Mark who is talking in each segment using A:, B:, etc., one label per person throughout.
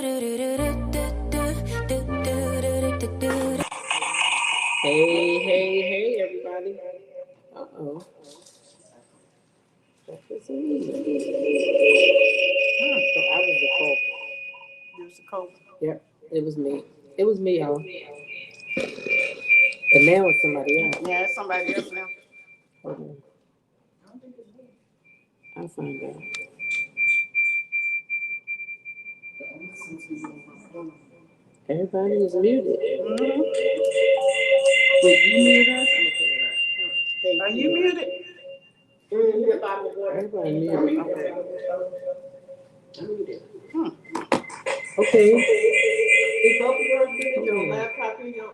A: Hey, everybody. Uh-oh. That was me. So I was the culprit.
B: You was the culprit.
A: Yep, it was me. It was me, y'all. But now it's somebody else.
B: Yeah, it's somebody else now.
A: Hold on. I'll find out. Everybody is muted.
B: Mm-hmm. Did you mute us? Are you muted?
A: Everybody muted.
B: Hmm.
A: Okay.
B: Is both of yours muted? Your laptop and your...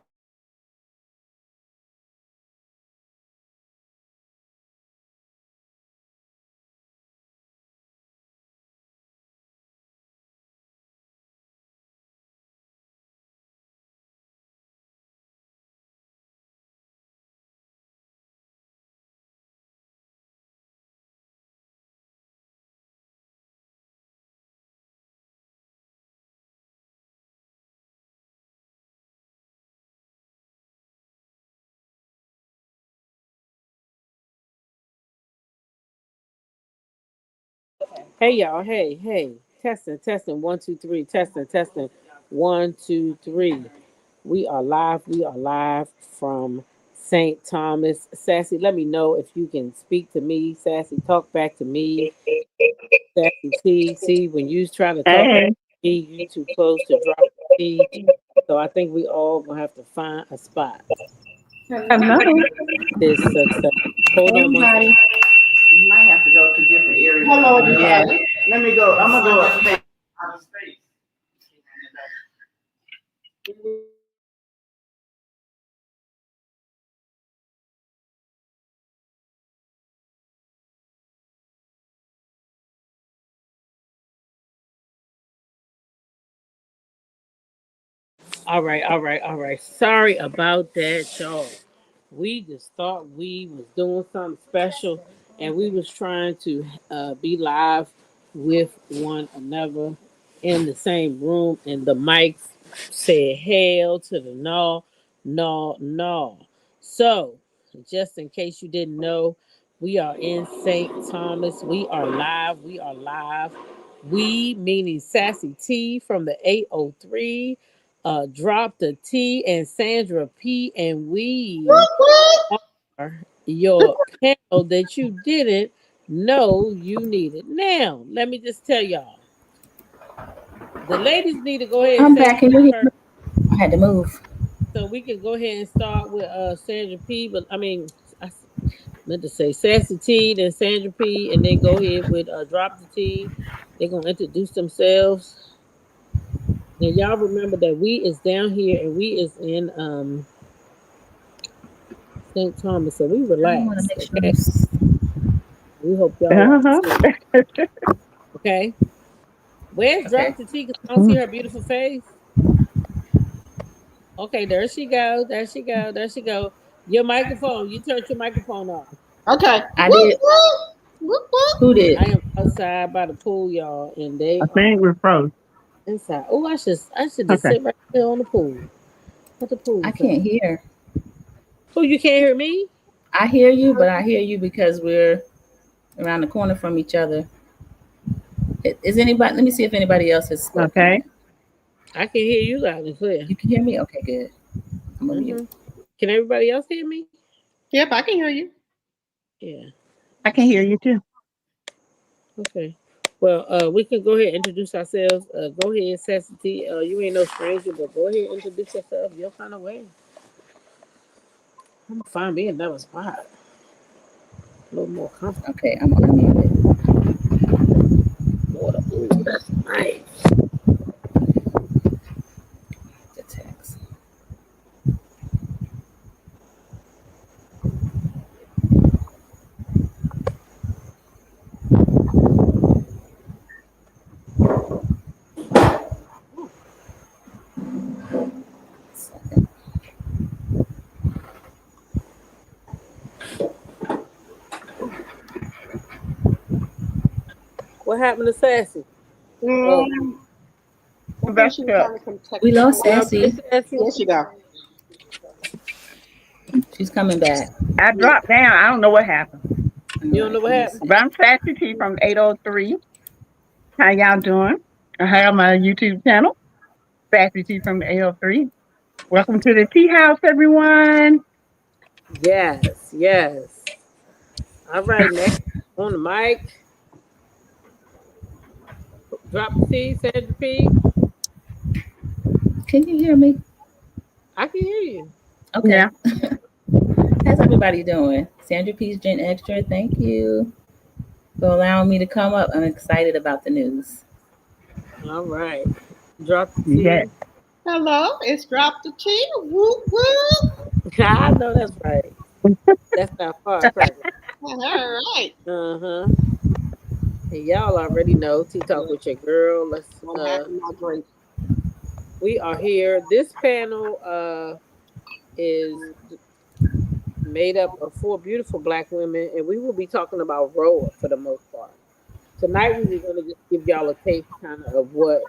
A: Hey, y'all. Hey. Testing. 1, 2, 3. Testing. 1, 2, 3. We are live. We are live from St. Thomas. Sassy, let me know if you can speak to me. Sassy, talk back to me. Sassy T. See, when you try to talk back
C: Hey,
A: to me, you too close to drop the T. So I think we all gonna have to find a spot.
C: hello.
A: This success. Hold on one second.
B: Everybody. You might have to go to different areas. Hello, everybody. Yeah. Let me go. I'm going to go upstairs.
A: All right. Sorry about that, y'all. We just thought we was doing something special, and we was trying to be live with one another in the same room, and the mics said hell to the no. So, just in case you didn't know, we are in St. Thomas. We are live. We, meaning Sassy T from the 803, Drop the T and Sandra P, and we are your panel that you didn't know you needed. Now, let me just tell y'all, the ladies need to go ahead and
C: I'm
A: say
C: back. Can you hear
A: first,
C: me? I had to move.
A: so we can go ahead and start with Sandra P. But I mean, I meant to say Sassy T, then Sandra P, and then go ahead with Drop the T. They're gonna introduce themselves. And y'all remember that we is down here and we is in St. Thomas, so we
C: I want to
A: relaxed,
C: make sure.
A: okay? We hope y'all are
C: Uh-huh.
A: too, okay? Where's
C: Okay.
A: Drop the T? Because I don't see her beautiful face. Okay, there she go. There she go. Your microphone. You turned your microphone off.
B: Okay.
C: I did. Who did?
A: I am outside by the pool, y'all, and
C: I
A: they are
C: think we're froze.
A: inside. Oh, I should just
C: Okay.
A: sit right there on the pool. At the pool
C: I
A: side.
C: can't hear.
A: Oh, you can't hear me?
C: I hear you, but I hear you because we're around the corner from each other. Is anybody? Let me see if anybody else has spoken.
D: Okay.
A: I can hear you loud and clear.
C: You can hear me? Okay, good. I'm gonna mute.
A: Hmm. Can everybody else hear me?
B: Yep, I can hear you.
A: Yeah.
D: I can hear you too.
A: Okay. Well, we can go ahead and introduce ourselves. Go ahead, Sassy. You ain't no stranger, but go ahead and introduce yourself your kind of way. I'm gonna find me another spot, a little more comfortable.
C: Okay, I'm gonna mute it.
A: Water. Ooh, that's nice.
C: The text. Second.
A: What happened to Sassy? Oh,
B: Mm, I think she was having some technical.
C: We lost
A: Y'all
C: Sassy.
A: miss Sassy?
B: There she go.
C: She's coming back.
D: I dropped down. I don't know what happened.
A: You don't know what happened?
D: But I'm SASSYTEA from 803. How y'all doing? I have my YouTube channel, SASSYTEA from 803. Welcome to the tea house, everyone.
A: Yes, yes. All right, next on the mic. Drop the T, Sandra P.
C: Can you hear me?
A: I can hear you.
C: Okay.
D: Yeah.
C: How's everybody doing? Sandra P's Gen Extra, thank you for allowing me to come up. I'm excited about the news.
A: All right. Drop the T.
D: Yes.
B: Hello, it's Drop the T. Whoop whoop.
A: I know that's right. That's not firecracker.
B: All right.
A: Uh-huh. And y'all already know Tea Talk with your girl. Let's
B: I'm having my drink.
A: we are here. This panel is made up of 4 beautiful Black women, and we will be talking about Roa for the most part. Tonight we were going to just give y'all a taste kind of what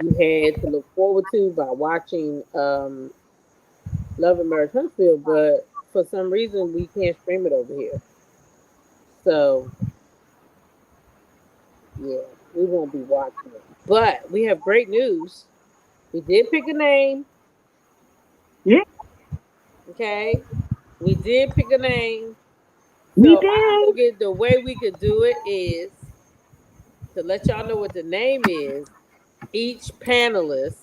A: you had to look forward to by watching Love and Marriage Huntsville, but for some reason we can't stream it over here. So yeah, we won't be watching it. But we have great news. We did pick a name.
D: Yeah.
A: Okay. We did pick a name.
D: We
A: So
D: did.
A: I figured the way we could do it is to let y'all know what the name is. Each panelist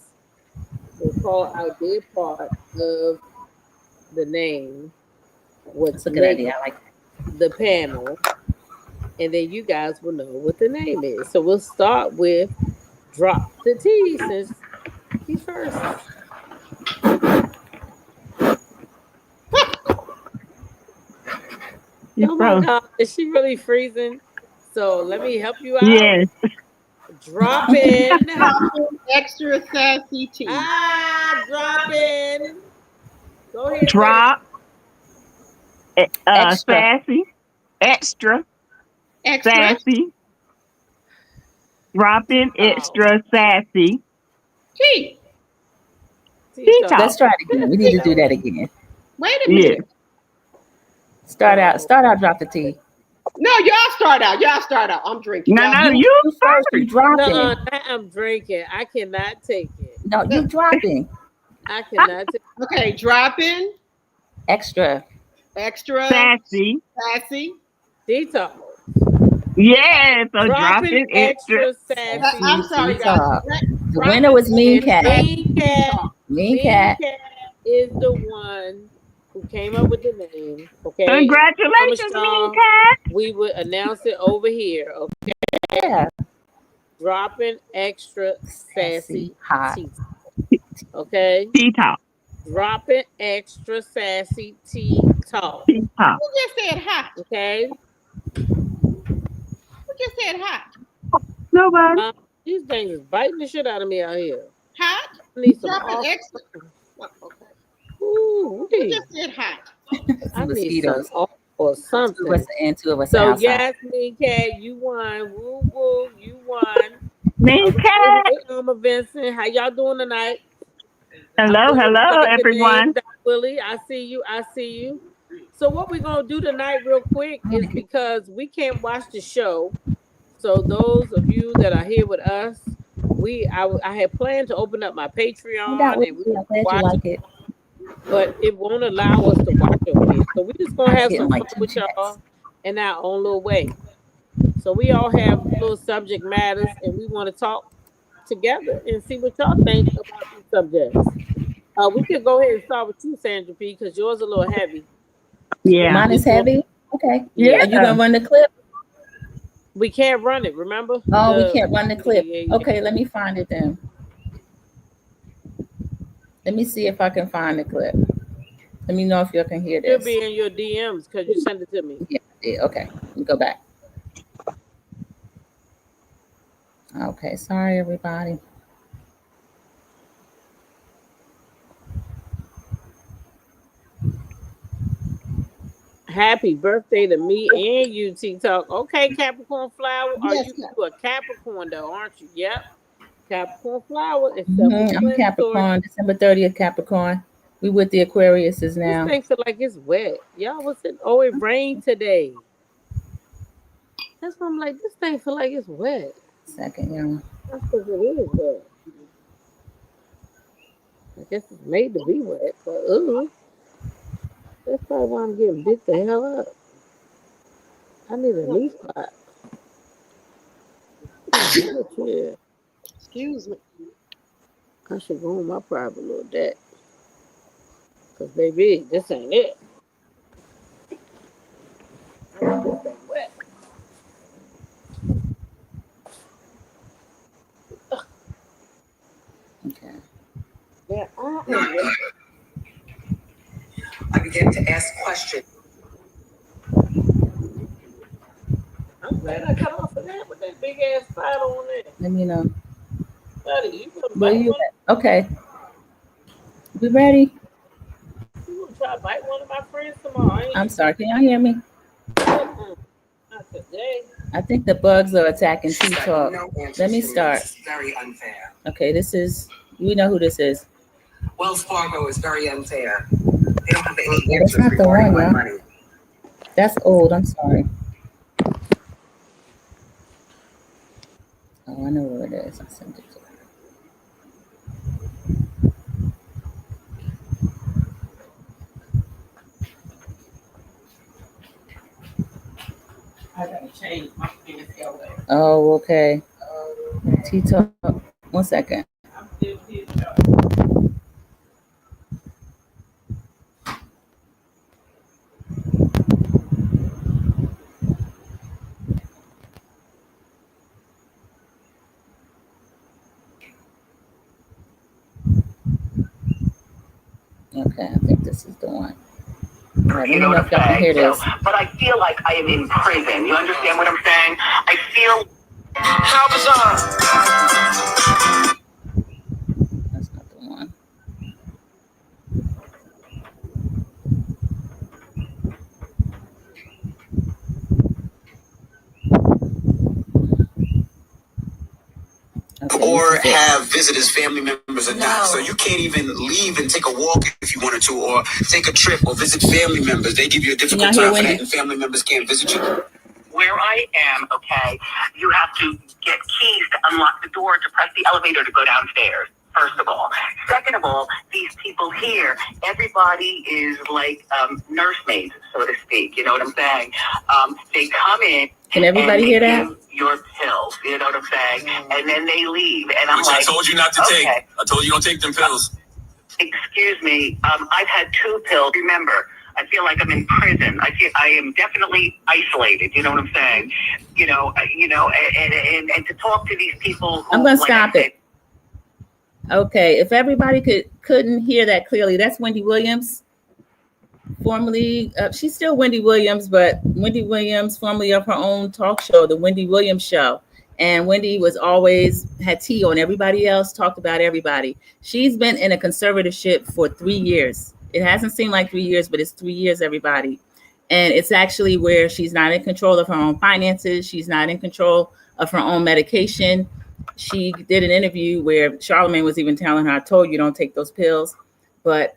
A: will call out their part of the name.
C: That's a good idea. I like
A: the panel, and then you guys will know what the name is. So we'll start with Drop the T since he's first. Oh my God, is she really freezing? So let me help you out.
D: Yes.
A: Drop in.
B: Extra sassy tea.
A: Drop in. Go ahead.
D: Drop.
C: Extra.
D: Sassy. Extra.
B: Extra.
D: Sassy. Drop in extra sassy.
B: Tea.
D: Tea talk.
C: Let's try it again. We need to do that again.
B: Wait a minute.
D: Yes.
C: Start out, drop the T.
B: No, y'all start out. I'm drinking.
D: No,
B: Y'all-
D: no, you
C: first. You dropping.
A: No, I'm drinking. I cannot take it.
C: No, you dropping.
A: I cannot take it.
B: Okay, drop in.
C: Extra.
B: Extra.
D: sassy.
B: Sassy.
A: Detox.
D: Yes. So drop
A: Dropping
D: in extra.
A: sassy.
B: I'm sorry,
C: Tea
B: guys.
C: talk. The winner was Mean Cat.
A: Mean Cat.
C: Mean Cat.
A: Is the one who came up with the name. Okay.
D: Congratulations, Mean Cat.
A: We would announce it over here. Okay.
C: Yeah.
A: Dropping extra sassy
C: hot.
A: tea. Okay.
D: Tea talk.
A: Dropping extra sassy tea talk.
D: Tea talk.
B: Who just said hot?
A: Okay.
B: Who just said hot?
D: Nobody.
A: These things is biting the shit out of me out here.
B: Hot?
A: I need some
B: Dropping extra. Okay.
A: Ooh,
B: Who just said hot?
A: I need
C: Mosquitoes.
A: some off or
C: Two of
A: something.
C: us in, 2 of us
A: So
C: outside.
A: yes, Mean Cat, you won. Woo woo, you won.
D: Mean Cat.
A: Hey, Irma Vincent, how y'all doing tonight?
D: Hello, hello, everyone.
A: Dr. Willie, I see you. So what we're gonna do tonight, real quick, is because we can't watch the show. So those of you that are here with us, I had planned to open up my Patreon and we
C: I'm glad you like it.
A: but it won't allow us to watch over here. So we just gonna have some fun with
C: chats.
A: y'all in our own little way. So we all have little subject matters and we want to talk together and see what y'all think about these subjects. We could go ahead and start with you, Sandra P, because yours is a little heavy.
D: Yeah.
C: Mine is heavy. Okay.
D: Yeah.
C: Are you gonna run the clip?
A: We can't run it, remember?
C: We can't run the clip.
A: Yeah.
C: Okay, let me find it then. Let me see if I can find the clip. Let me know if you can hear
A: It'll
C: this.
A: be in your DMs because you sent it to me.
C: Yeah, okay. Let me go back. Okay, sorry everybody.
A: Happy birthday to me and you, T Talk. Okay, Capricorn Flower.
B: Yes,
A: You a Capricorn though, aren't you? Yep. Capricorn flower. It's
C: I'm
A: self-explanatory.
C: Capricorn, December 30th, Capricorn. We with the Aquariuses now.
A: This thing feel like it's wet. Y'all, what's it? Oh, it rained today. That's why I'm like, this thing feel like it's wet.
C: Second, y'all.
A: That's because it is wet. I guess it's made to be wet, but that's probably why I'm getting bit the hell up. I need a new spot. Yeah.
B: Excuse me.
A: I should go on my private little deck. Cause baby, this ain't it. I want this thing wet.
C: Okay.
A: Yeah, I am wet.
E: I began to ask questions.
A: I'm glad I cut off of that with that big ass spot on there.
C: Let me know.
A: Buddy, you gonna
C: Where
A: bite
C: you
A: one?
C: at? Okay. We ready?
A: You gonna try to bite one of my friends tomorrow? Ain't
C: I'm sorry. Can y'all hear me?
A: you? Not today.
C: I think the bugs are attacking Tea Talk.
E: No answers
C: Let me
E: to
C: start.
E: It's very unfair.
C: Okay, this is, we know who this is.
E: Wells Fargo is very unfair. They don't have any
C: Yeah, that's
E: answers
C: not the
E: regarding
C: one,
E: my
C: y'all.
E: money.
C: That's old. I'm sorry. Oh, I know where it is. I sent it to her.
B: I gotta change my PSLA.
C: Oh, okay. Tea Talk. 1 second.
B: I'm still here.
C: Okay, I think this is the one. All right, let me
E: You
C: know
E: know what
C: if y'all can
E: I'm
C: hear
E: saying?
C: this.
E: But I feel like I am in prison. You understand what I'm saying? I feel. How bizarre.
C: That's not the one. Okay,
E: Or
C: this is it.
E: have visitors, family members, or not. So you can't even leave and take a walk if you wanted to, or take a trip or visit family members. They give you a difficult
C: Can y'all
E: time
C: hear
E: for
C: Wendy?
E: that, and family members can't visit you. Where I am, okay, you have to get keys to unlock the door to press the elevator to go downstairs. First of all. Second of all, these people here, everybody is like nursemaids, so to speak. You know what I'm saying? They come in.
C: Can everybody hear that?
E: Your pills, you know what I'm saying? And then they leave. And I'm
F: Which
E: like,
F: I told you not to take.
E: okay.
F: I told you don't take them pills.
E: Excuse me, I've had 2 pills. Remember, I feel like I'm in prison. I am definitely isolated. You know what I'm saying? And to talk to these people who,
C: I'm gonna
E: like
C: stop
E: I said,
C: it. Okay, if everybody couldn't hear that clearly, that's Wendy Williams. Formerly, she's still Wendy Williams, but Wendy Williams, formerly of her own talk show, The Wendy Williams Show. And Wendy was always had tea on everybody else, talked about everybody. She's been in a conservatorship for 3 years. It hasn't seemed like 3 years, but it's 3 years, everybody. And it's actually where she's not in control of her own finances. She's not in control of her own medication. She did an interview where Charlemagne was even telling her, I told you don't take those pills. But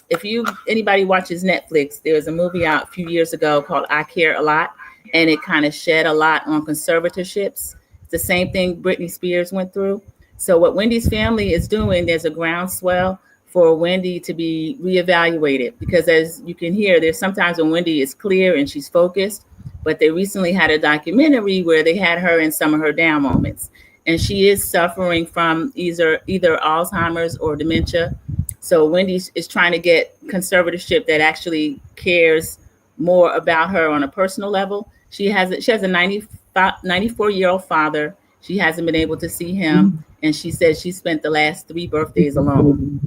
C: if anybody watches Netflix, there was a movie out a few years ago called I Care a Lot, and it kind of shed a lot on conservatorships. It's the same thing Britney Spears went through. So what Wendy's family is doing, there's a groundswell for Wendy to be reevaluated, because as you can hear, there's sometimes when Wendy is clear and she's focused, but they recently had a documentary where they had her in some of her down moments. And she is suffering from either Alzheimer's or dementia. So Wendy is trying to get conservatorship that actually cares more about her on a personal level. She has a 94-year-old father. She hasn't been able to see him. And she says she spent the last 3 birthdays alone.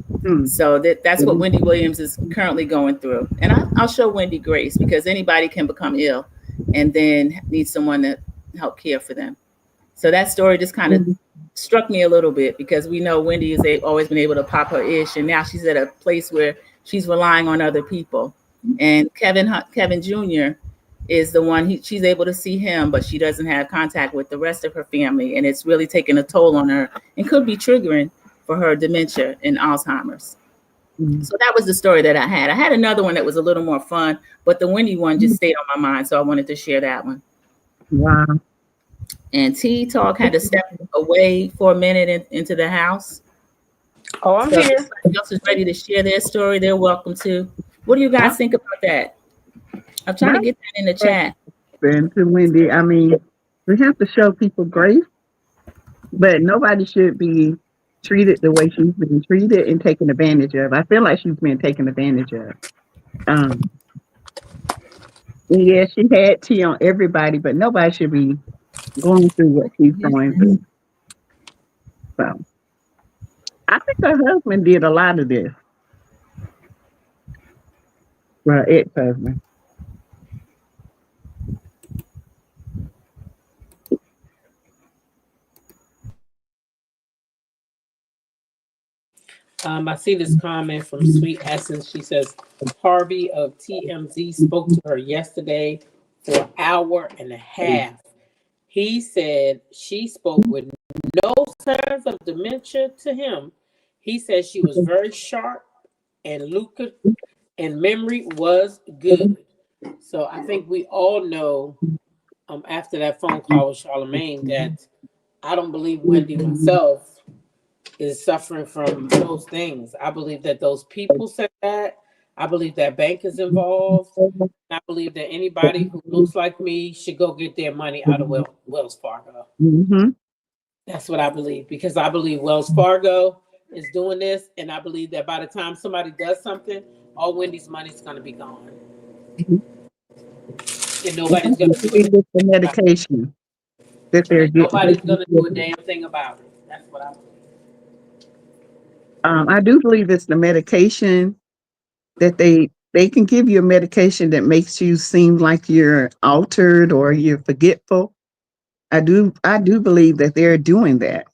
C: So that's what Wendy Williams is currently going through. And I'll show Wendy grace, because anybody can become ill and then need someone to help care for them. So that story just kind of struck me a little bit, because we know Wendy has always been able to pop her ish, and now she's at a place where she's relying on other people. And Kevin Jr., is the one she's able to see him, but she doesn't have contact with the rest of her family, and it's really taking a toll on her and could be triggering for her dementia and Alzheimer's. So that was the story that I had. I had another one that was a little more fun, but the Wendy one just stayed on my mind, so I wanted to share that one.
D: Wow.
C: And T Talk had to step away for a minute into the house.
A: Oh, I'm
C: so
A: here.
C: If somebody else is ready to share their story, they're welcome to. What do you guys think about that? I'm trying to get that in the chat.
D: And to Wendy, I mean, we have to show people grace, but nobody should be treated the way she's been treated and taken advantage of. I feel like she's been taken advantage of. Yeah, she had tea on everybody, but nobody should be going through what she's going through. So I think her husband did a lot of this. Well, ex-husband.
A: I see this comment from Sweet Essence. She says, Harvey of TMZ spoke to her yesterday for an hour and a half. He said she spoke with no signs of dementia to him. He said she was very sharp and lucid and memory was good. So I think we all know after that phone call with Charlemagne that I don't believe Wendy myself is suffering from those things. I believe that those people said that. I believe that bank is involved. I believe that anybody who looks like me should go get their money out of Wells Fargo.
D: Mm-hmm.
A: That's what I believe, because I believe Wells Fargo is doing this, and I believe that by the time somebody does something, all Wendy's money is going to be gone. And nobody's going to do
D: it. The medication that they're getting.
A: Nobody's going to do a damn thing about it. That's what I believe.
D: I do believe it's the medication that they can give you a medication that makes you seem like you're altered or you're forgetful. I do believe that they're doing that.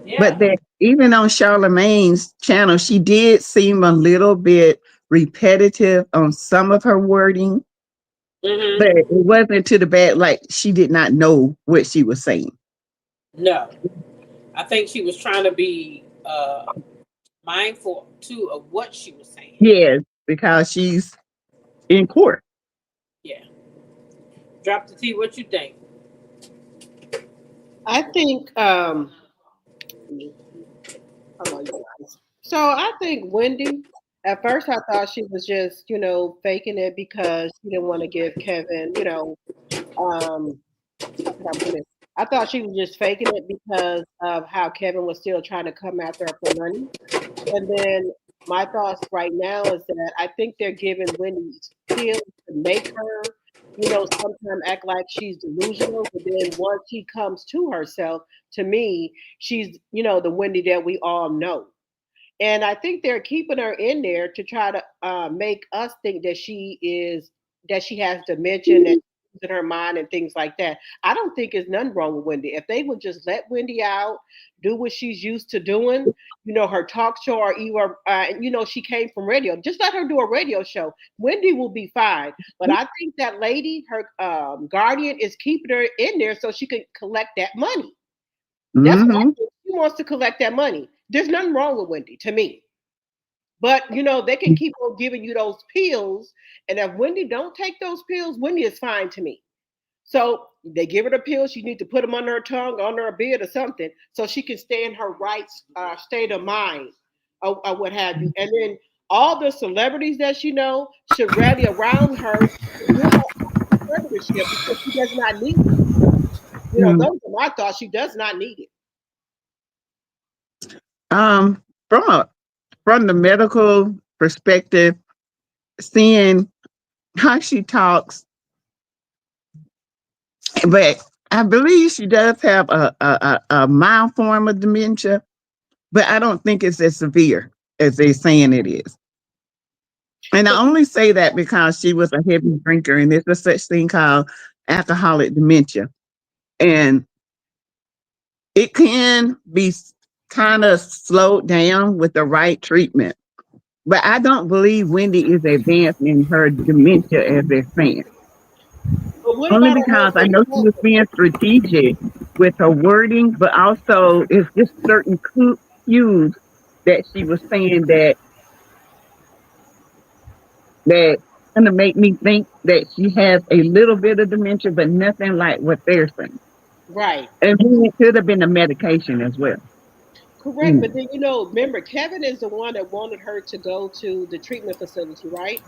D: Yeah. But that even on Charlemagne's channel, she did seem a little bit repetitive on some of her wording. Mm-hmm. But it wasn't to the bad, like she did not know what she was saying.
A: No. I think she was trying to be mindful too of what she was saying.
D: Yes, because she's in court.
A: Yeah. Drop the T. What you think?
B: I think so I think Wendy, at first I thought she was just, faking it because she didn't want to give Kevin, I thought she was just faking it because of how Kevin was still trying to come after her for money. And then my thoughts right now is that I think they're giving Wendy pills to make her, sometimes act like she's delusional. But then once she comes to herself, to me, she's, the Wendy that we all know. And I think they're keeping her in there to try to make us think that she has dementia, that in her mind and things like that. I don't think there's nothing wrong with Wendy. If they would just let Wendy out, do what she's used to doing, her talk show, or even, she came from radio. Just let her do a radio show. Wendy will be fine. But I think that lady, her guardian, is keeping her in there so she can collect that money. That's what I think. She wants to collect that money. There's nothing wrong with Wendy, to me. But, they can keep on giving you those pills. And if Wendy don't take those pills, Wendy is fine to me. So they give her the pills. She needs to put them under her tongue, under her beard or something, so she can stay in her right state of mind or what have you. And then all the celebrities that she knows should rally around her to give her conservatorship because she does not need it. Those are my thoughts. She does not need it.
D: From the medical perspective, seeing how she talks, but I believe she does have a mild form of dementia, but I don't think it's as severe as they're saying it is. And I only say that because she was a heavy drinker, and there's a such thing called alcoholic dementia. And it can be kind of slowed down with the right treatment. But I don't believe Wendy is advanced in her dementia as they're saying.
B: But what
D: Only
B: about her
D: because I
B: husband?
D: know she was being strategic with her wording, but also it's just certain cues that she was saying that gonna make me think that she has a little bit of dementia, but nothing like what they're saying.
B: Right.
D: And then it could have been a medication as well.
B: Correct, but then remember, Kevin is the one that wanted her to go to the treatment facility, right?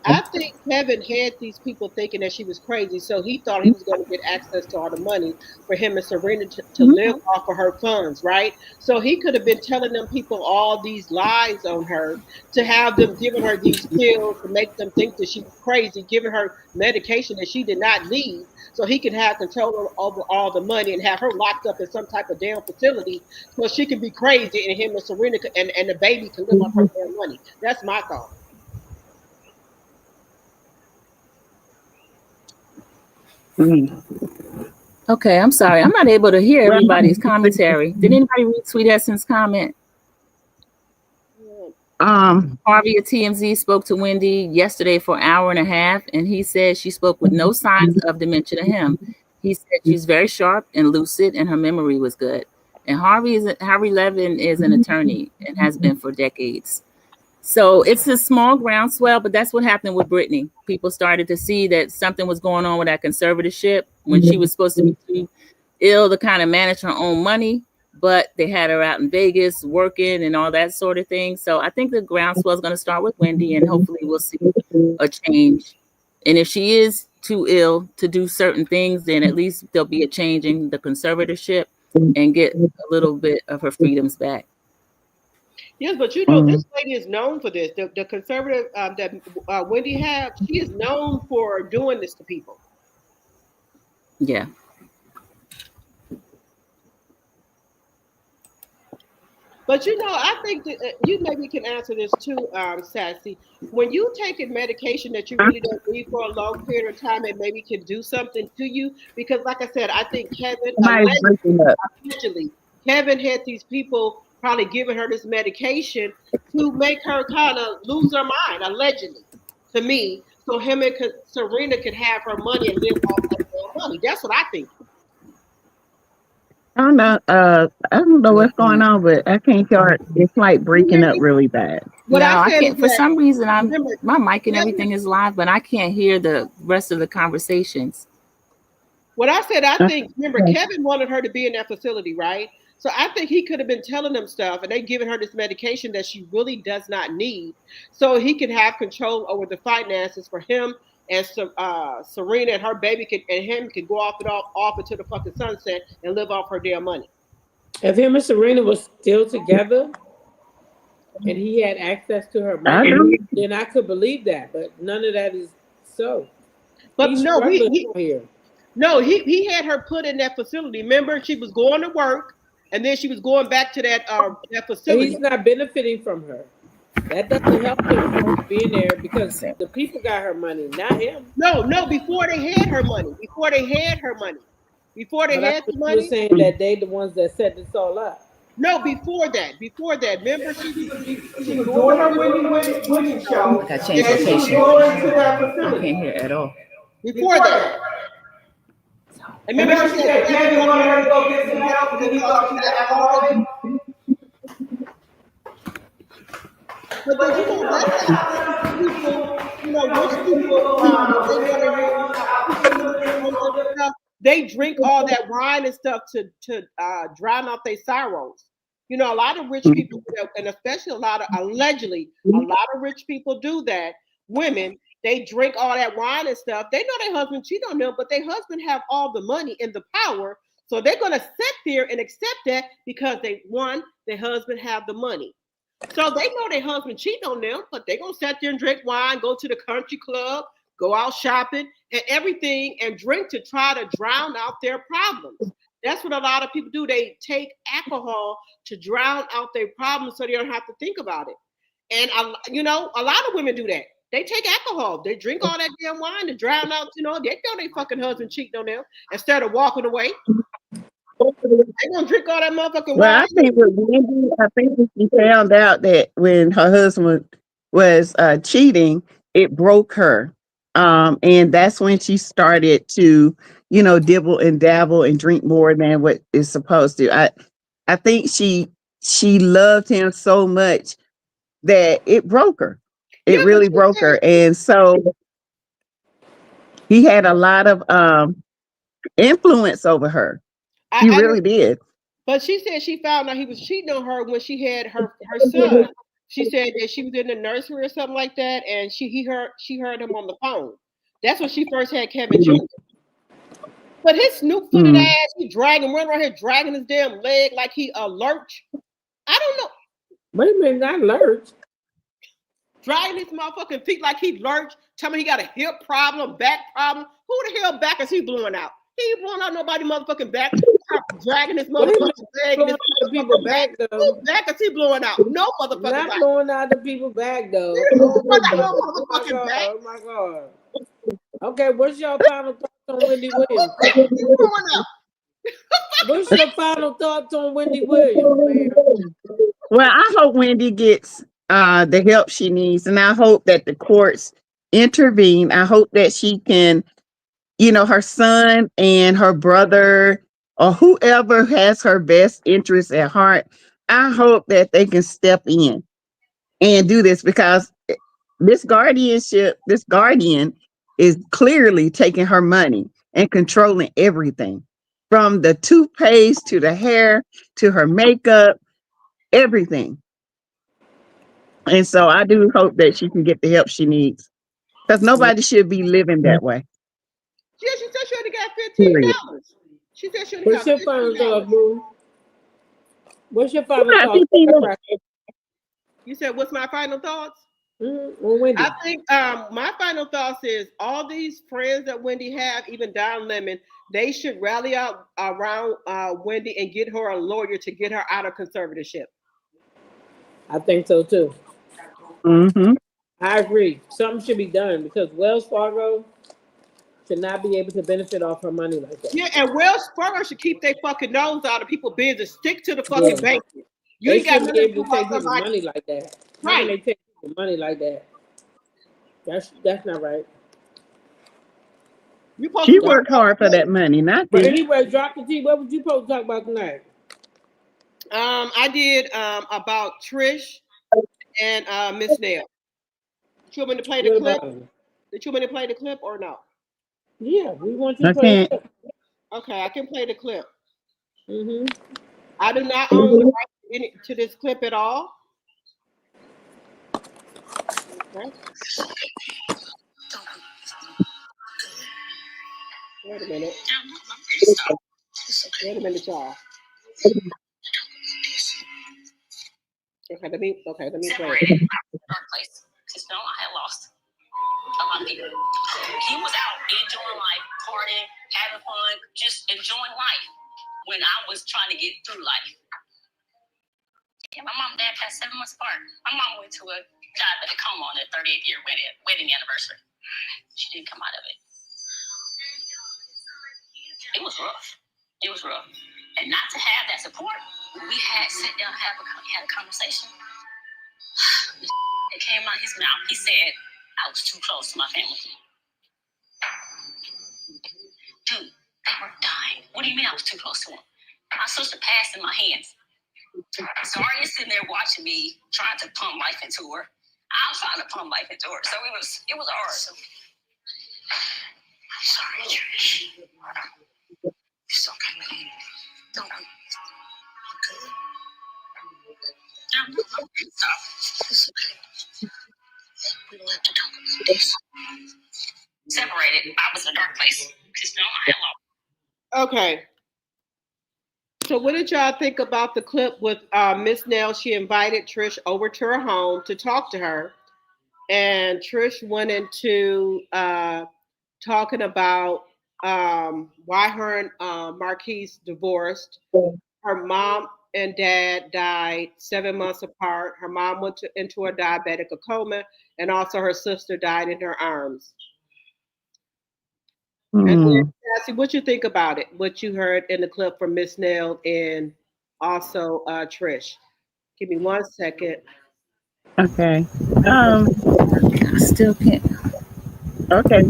B: I think Kevin had these people thinking that she was crazy, so he thought he was going to get access to all the money for him and Serena to live off of her funds, right? So he could have been telling them people all these lies on her to have them giving her these pills to make them think that she was crazy, giving her medication that she did not need, so he could have control over all the money and have her locked up in some type of damn facility so she could be crazy and him and Serena and the baby can live off her damn money. That's my thought.
C: Okay, I'm sorry. I'm not able to hear everybody's commentary. Did anybody read Sweet Essence comment? Harvey at TMZ spoke to Wendy yesterday for an hour and a half, and he said she spoke with no signs of dementia to him. He said she's very sharp and lucid, and her memory was good. And Harvey Levin is an attorney and has been for decades. So it's a small groundswell, but that's what happened with Brittany. People started to see that something was going on with that conservatorship when she was supposed to be too ill to kind of manage her own money, but they had her out in Vegas working and all that sort of thing. So I think the groundswell is going to start with Wendy, and hopefully we'll see a change. And if she is too ill to do certain things, then at least there'll be a change in the conservatorship and get a little bit of her freedoms back.
B: Yes, but this lady is known for this. The conservative that Wendy have, she is known for doing this to people.
C: Yeah.
B: But I think that you maybe can answer this too, Sassy. When you take a medication that you really don't need for a long period of time, it maybe can do something to you. Because, like I said, I think Kevin allegedly Kevin had these people probably giving her this medication to make her kind of lose her mind, allegedly, to me. So him and Serena could have her money and live off that money. That's what I think.
D: I don't know. I don't know what's going on, but I can't hear it. It's like breaking up really bad.
B: What
C: I can't. For some reason, my mic and everything is live, but I can't hear the rest of the conversations.
B: What I said, I think. Remember, Kevin wanted her to be in that facility, right? So I think he could have been telling them stuff, and they giving her this medication that she really does not need, so he could have control over the finances for him and Serena and her baby and him could go off into the fucking sunset and live off her damn money.
A: If him and Serena was still together and he had access to her money, then I could believe that. But none of that is so.
B: But he had her put in that facility. Remember, she was going to work, and then she was going back to that facility.
A: He's not benefiting from her. That doesn't help him being there because the people got her money, not him.
B: No, before they had her money. Before they had the money.
A: You're saying that they the ones that set this all up.
B: No, before that. Remember, she was doing her Wendy show.
C: I got changed location. I can't hear at all.
B: Before that. And remember, she said Kevin wanted her to go get some help, and then he thought she was alcoholic. But then that's how people, rich people, they drink all that wine and stuff to drown out their sorrows. A lot of rich people do that, and especially allegedly, a lot of rich people do that. Women, they drink all that wine and stuff. They know their husband cheat on them, but their husband have all the money and the power. So they're going to sit there and accept that because their husband have the money. So they know their husband cheat on them, but they're going to sit there and drink wine, go to the country club, go out shopping and everything and drink to try to drown out their problems. That's what a lot of people do. They take alcohol to drown out their problems so they don't have to think about it. And, a lot of women do that. They take alcohol. They drink all that damn wine to drown out, they know their fucking husband cheating on them instead of walking away. They're going to drink all that motherfucking wine.
D: I think with Wendy, when she found out that when her husband was cheating, it broke her. And that's when she started to, dibble and dabble and drink more than what is supposed to. I think she loved him so much that it broke her. It
B: Yeah, but
D: really broke her. And so he had a lot of influence over her. He
B: I
D: really did.
B: but she said she found out he was cheating on her when she had her son. She said that she was in the nursery or something like that, and she heard him on the phone. That's when she first had Kevin Jr. But his snoop footed
D: Mm.
B: ass, he running around here dragging his damn leg like he a lurch. I don't know.
A: Wait a minute, not lurch.
B: Dragging his motherfucking feet like he lurch. Tell me he got a hip problem, back problem. Who the hell back is he blowing out? He ain't blowing out nobody motherfucking back. Dragging his motherfucking leg.
A: Blowing out the people back though.
B: Who back is he blowing out? No motherfucking
A: Not
B: back.
A: blowing out the people back though.
B: Oh
A: my
B: my
A: God,
B: motherfucking back.
A: oh my God. Okay, what's your final thoughts on Wendy Williams? What's your final thoughts on Wendy Williams, man?
D: Well, I hope Wendy gets the help she needs, and I hope that the courts intervene. I hope that she can, her son and her brother or whoever has her best interest at heart, I hope that they can step in and do this, because this guardian is clearly taking her money and controlling everything, from the toothpaste to the hair to her makeup, everything. And so I do hope that she can get the help she needs, because nobody should be living that way.
B: Yeah, she said she only got
D: Period.
B: $15. She said she only
A: What's
B: got
A: your final
B: $15.
A: thought, Boo? What's your final
D: I
A: thoughts?
D: think
B: You said, what's my final thoughts?
A: On Wendy.
B: I think my final thoughts is all these friends that Wendy have, even Don Lemon, they should rally out around Wendy and get her a lawyer to get her out of conservatorship.
A: I think so too.
D: Mm-hmm.
A: I agree. Something should be done because Wells Fargo should not be able to benefit off her money like that.
B: Yeah, and Wells Fargo should keep their fucking nose out of people's business. Stick to the fucking bank. You
A: They
B: ain't got
A: shouldn't
B: nothing
A: be
B: to do
A: able to take
B: about
A: people's
B: somebody.
A: money like that. How
B: Right.
A: can they take people's money like that? That's not right.
D: She worked hard for that money, not
A: But
D: me.
A: anyway, Dr. T, what was you supposed to talk about tonight?
B: I did about Trish and Miss Nell. Did you want me to play the
A: What
B: clip?
A: about it?
B: Did you want me to play the clip or no?
A: Yeah, we want you to play
D: Okay.
A: it.
B: Okay, I can play the clip.
A: Mm-hmm.
B: I do not own the right to this clip at all. Okay. Wait a minute. Wait a minute, y'all. Okay, let me play it.
E: Dark place. Because no, I had lost a lot of people. He was out enjoying life, partying, having fun, just enjoying life when I was trying to get through life. Yeah, my mom and dad passed 7 months apart. My mom went to a diabetic coma on their 38th year wedding anniversary. She didn't come out of it. It was rough. It was rough. And not to have that support, we had sit down and had a conversation. It came out his mouth. He said, I was too close to my family. Dude, they were dying. What do you mean I was too close to them? My sister passed in my hands. Zarya's sitting there watching me, trying to pump life into her. I'm trying to pump life into her. So it was hard. I'm sorry, Trish. It's okay. Don't be. Okay. It's okay. We don't have to talk about this. Separated. I was in a dark place. Because no, I had lost.
B: Okay. So what did y'all think about the clip with Miss Nell? She invited Trish over to her home to talk to her. And Trish went into talking about why her and Marquise divorced. Her mom and dad died 7 months apart. Her mom went into a diabetic coma, and also her sister died in her arms. And then, Cassie, what you think about it? What you heard in the clip from Miss Nell and also Trish? Give me 1 second.
D: Okay.
C: I still can't.
D: Okay.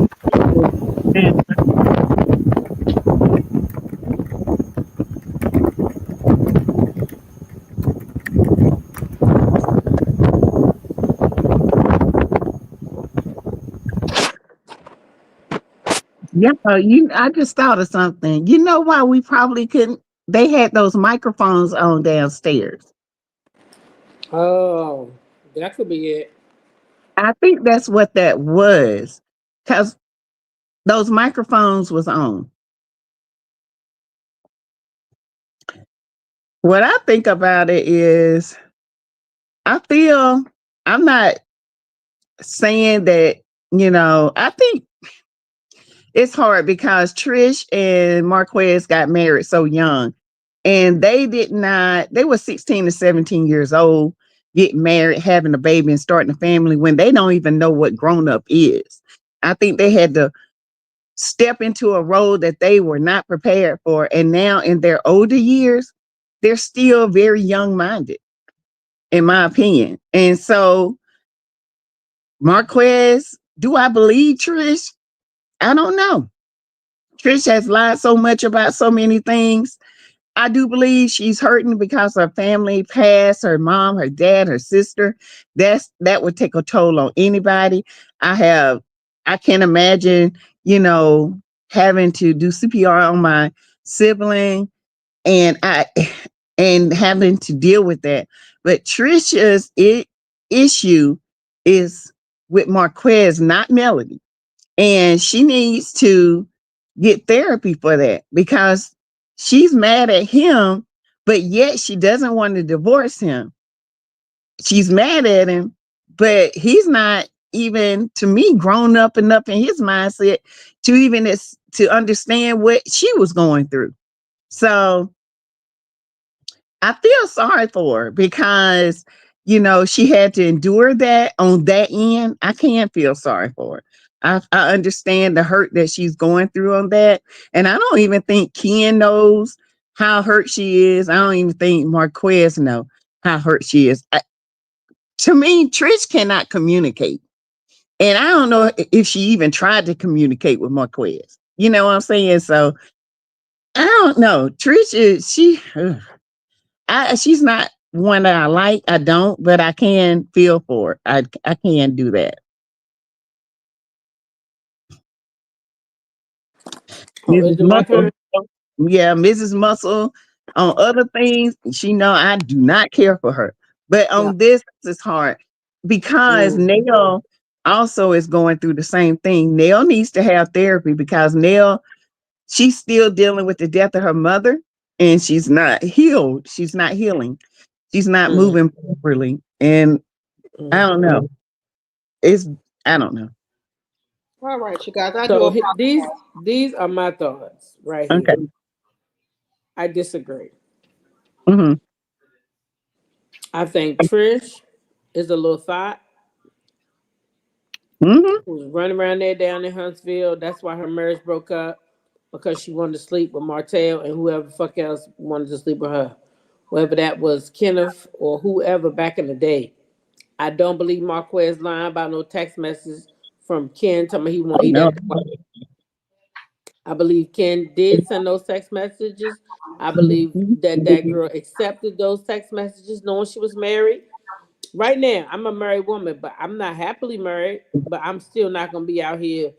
D: Yeah, I just thought of something. You know why we probably couldn't? They had those microphones on downstairs.
A: Oh, that could be it.
D: I think that's what that was, because those microphones was on. What I think about it is, I feel I'm not saying that, I think it's hard because Trish and Marquez got married so young, and they were 16 to 17 years old, getting married, having a baby, and starting a family when they don't even know what grown up is. I think they had to step into a role that they were not prepared for. And now in their older years, they're still very young minded, in my opinion. And so, Marquez, do I believe Trish? I don't know. Trish has lied so much about so many things. I do believe she's hurting because her family passed, her mom, her dad, her sister. That would take a toll on anybody. I can't imagine, having to do CPR on my sibling and I and having to deal with that. But Trisha's issue is with Marquez, not Melody. And she needs to get therapy for that because she's mad at him, but yet she doesn't want to divorce him. She's mad at him, but he's not even, to me, grown up enough in his mindset to even to understand what she was going through. So I feel sorry for her because, she had to endure that on that end. I can't feel sorry for her. I understand the hurt that she's going through on that. And I don't even think Ken knows how hurt she is. I don't even think Marquez know how hurt she is. To me, Trish cannot communicate. And I don't know if she even tried to communicate with Marquez. You know what I'm saying? So I don't know. Trish is, she's not one that I like. I don't, but I can feel for it. I can do that.
A: Oh, is
D: Mrs.
A: it my
D: Muscle,
A: turn?
D: yeah, Mrs. Muscle. On other things, she know I do not care for her. But
A: Yeah.
D: on this, it's hard because
A: Mm.
D: Nell also is going through the same thing. Nell needs to have therapy because Nell, she's still dealing with the death of her mother, and she's not healed. She's not healing. She's not
A: Mm.
D: moving properly. And I don't know. It's I don't know.
B: All right, you guys. I do
A: So
B: apologize.
A: these are my thoughts right here.
D: Okay.
A: I disagree.
D: Mm-hmm.
A: I think Trish is a little thought
D: Mm-hmm.
A: who was running around there down in Huntsville. That's why her marriage broke up because she wanted to sleep with Martell and whoever the fuck else wanted to sleep with her. Whether that was Kenneth or whoever back in the day. I don't believe Marquez lying about no text messages from Ken telling me he want
D: Oh
A: to eat
D: no.
A: that. I believe Ken did send those text messages. I believe that that girl accepted those text messages knowing she was married. Right now, I'm a married woman, but I'm not happily married, but I'm still not going to be out here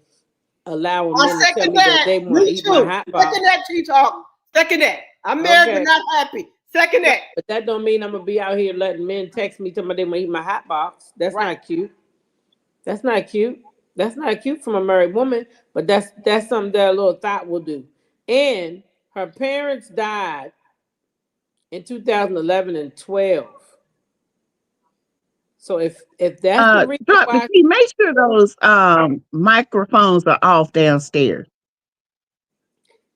A: allowing
B: I
A: men to tell
B: second
A: me that
B: that.
A: they want to
B: Me
A: eat my
B: too.
A: hot box.
B: Second that, T Talk. Second that. I'm married but
A: Okay.
B: not happy. Second
A: No,
B: that.
A: but that don't mean I'm going to be out here letting men text me telling me they want to eat my hot box. That's
B: Right.
A: not cute. That's not cute. That's not cute from a married woman, but that's something that a little thought will do. And her parents died in 2011 and 12. So if that's the reason
D: Drop the
A: why,
D: key. Make sure those microphones are off downstairs.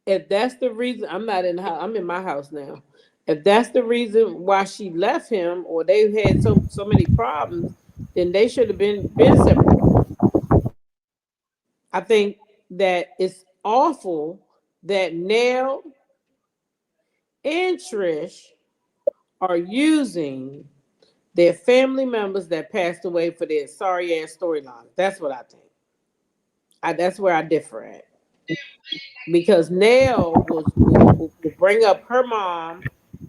A: if that's the reason, I'm not in the house. I'm in my house now. If that's the reason why she left him, or they had so many problems, then they should have been separated. I think that it's awful that Nell and Trish are using their family members that passed away for their sorry ass storylines. That's what I think. That's where I differ at. Because Nell will bring up her mom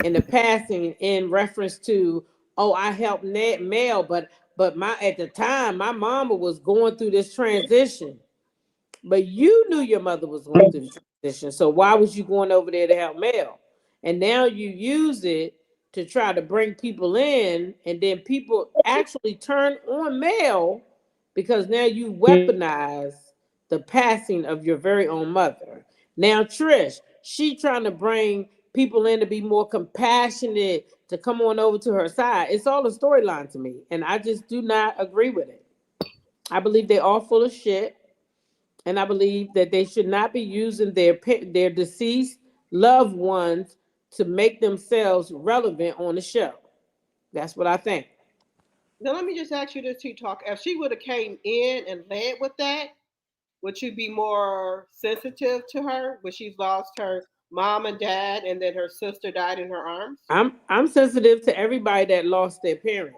A: in the passing in reference to, oh, I helped Mel, but my at the time my mama was going through this transition. But you knew your mother was going through the transition, so why was you going over there to help Mel? And now you use it to try to bring people in, and then people actually turn on Mel because now you weaponize the passing of your very own mother. Now Trish, she trying to bring people in to be more compassionate, to come on over to her side. It's all a storyline to me, and I just do not agree with it. I believe they're all full of shit. And I believe that they should not be using their deceased loved ones to make themselves relevant on the show. That's what I think.
B: Now let me just ask you this, T-Talk. If she would have came in and led with that, would you be more sensitive to her when she's lost her mom and dad and then her sister died in her arms?
A: I'm sensitive to everybody that lost their parent.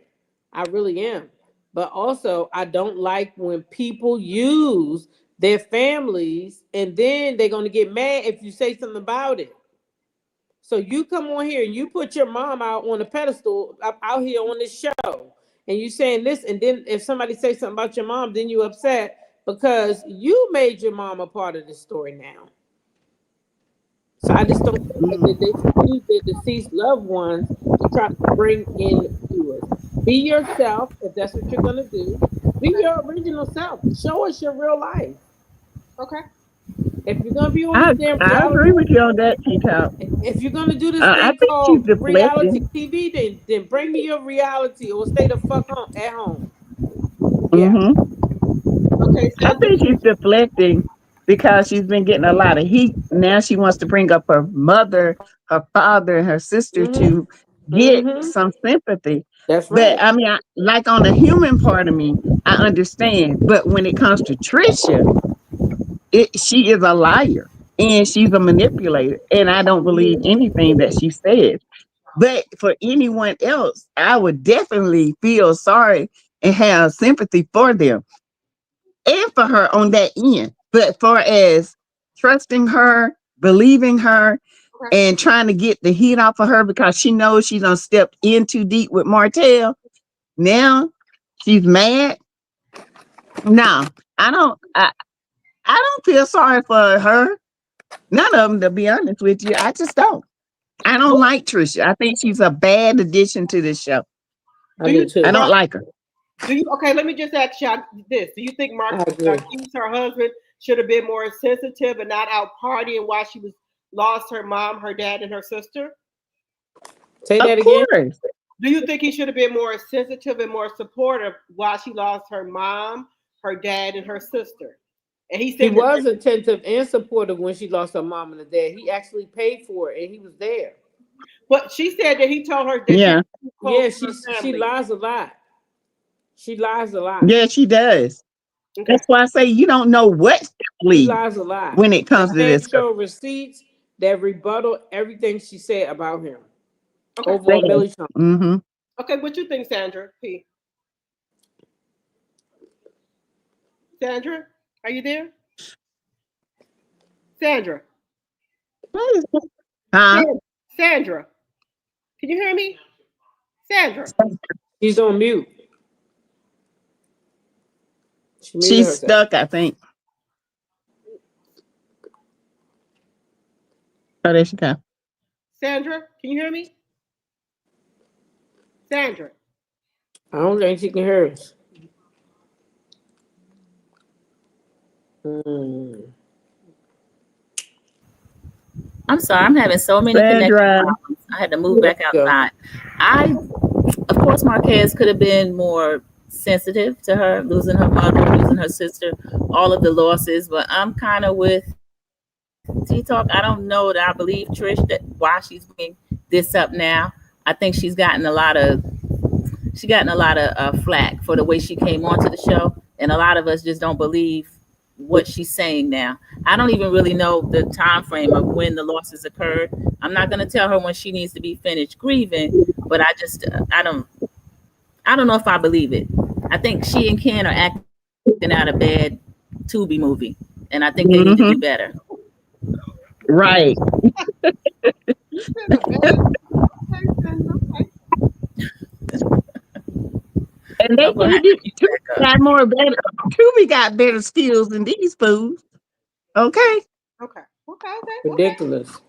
A: I really am. But also I don't like when people use their families and then they're gonna get mad if you say something about it. So you come on here and you put your mom out on a pedestal out here on this show, and you saying this, and then if somebody says something about your mom, then you upset because you made your mom a part of the story now. So I just don't think that they should use their deceased loved ones to try to bring in viewers. Be yourself if that's what you're gonna do. Be your original self. Show us your real life.
B: Okay.
A: If you're gonna be on this damn
D: I
A: reality,
D: agree with you on that, T-Top.
A: if you're gonna do this
D: I
A: thing
D: think she's
A: called reality
D: deflecting.
A: TV, then bring me your reality or stay the fuck home at home. Yeah.
D: Mm-hmm.
B: Okay,
D: I
B: Sandra.
D: think she's deflecting because she's been getting a lot of heat. Now she wants to bring up her mother, her father, and her sister
A: Mm-hmm.
D: to get
A: Mm-hmm.
D: some sympathy.
A: That's
D: But
A: right.
D: I mean, like on the human part of me, I understand. But when it comes to Trisha, she is a liar and she's a manipulator. And I don't believe anything that she says. But for anyone else, I would definitely feel sorry and have sympathy for them and for her on that end. But far as trusting her, believing her,
B: Okay.
D: and trying to get the heat off of her because she knows she's done stepped in too deep with Martell, now she's mad. No, I don't. I don't feel sorry for her. None of them, to be honest with you. I just don't. I don't like Trisha. I think she's a bad addition to this show.
A: I do
D: I
A: too.
D: don't like her.
B: Okay, let me just ask you this. Do you think
A: I agree.
B: Marquez, her husband, should have been more sensitive and not out partying while she was lost her mom, her dad, and her sister?
A: Say
D: Of
A: that again.
D: course.
B: Do you think he should have been more sensitive and more supportive while she lost her mom, her dad, and her sister? And he
A: He
B: said
A: was
B: that,
A: attentive and supportive when she lost her mom and her dad. He actually paid for it and he was there.
B: but she said that he told her that she
D: Yeah.
B: was too close
A: Yeah,
B: to her
A: she
B: family.
A: lies a lot. She lies a lot.
D: Yeah, she does.
B: Okay.
D: That's why I say you don't know what to
A: She
D: believe
A: lies a lot.
D: when it
A: And
D: comes to
A: then
D: this stuff.
A: show receipts that rebuttal everything she said about him
B: Okay.
A: over on Millie Trump.
D: Mm-hmm.
B: Okay. What you think, Sandra? P. Sandra, are you there? Sandra.
D: Huh?
B: Sandra. Can you hear me? Sandra.
A: She's on mute. She muted
D: She's
A: herself.
D: stuck, I think. Oh, there she go.
B: Sandra, can you hear me? Sandra.
A: I don't think she can hear us. Mm.
C: I'm sorry, I'm having so many connection
D: Sandra.
C: problems. I had to move
A: There
C: back
A: you go.
C: outside. Of course, Marquez could have been more sensitive to her losing her mother, losing her sister, all of the losses. But I'm kind of with T-Talk. I don't know that I believe Trish that why she's bringing this up now. I think she's gotten a lot of flack for the way she came onto the show, and a lot of us just don't believe what she's saying now. I don't even really know the time frame of when the losses occurred. I'm not going to tell her when she needs to be finished grieving, but I don't know if I believe it. I think she and Ken are acting out a bad Tubi movie, and I think they need to do better.
D: Right. And they got more better. Tubi got better skills than these fools. Okay.
B: Okay.
A: Ridiculous.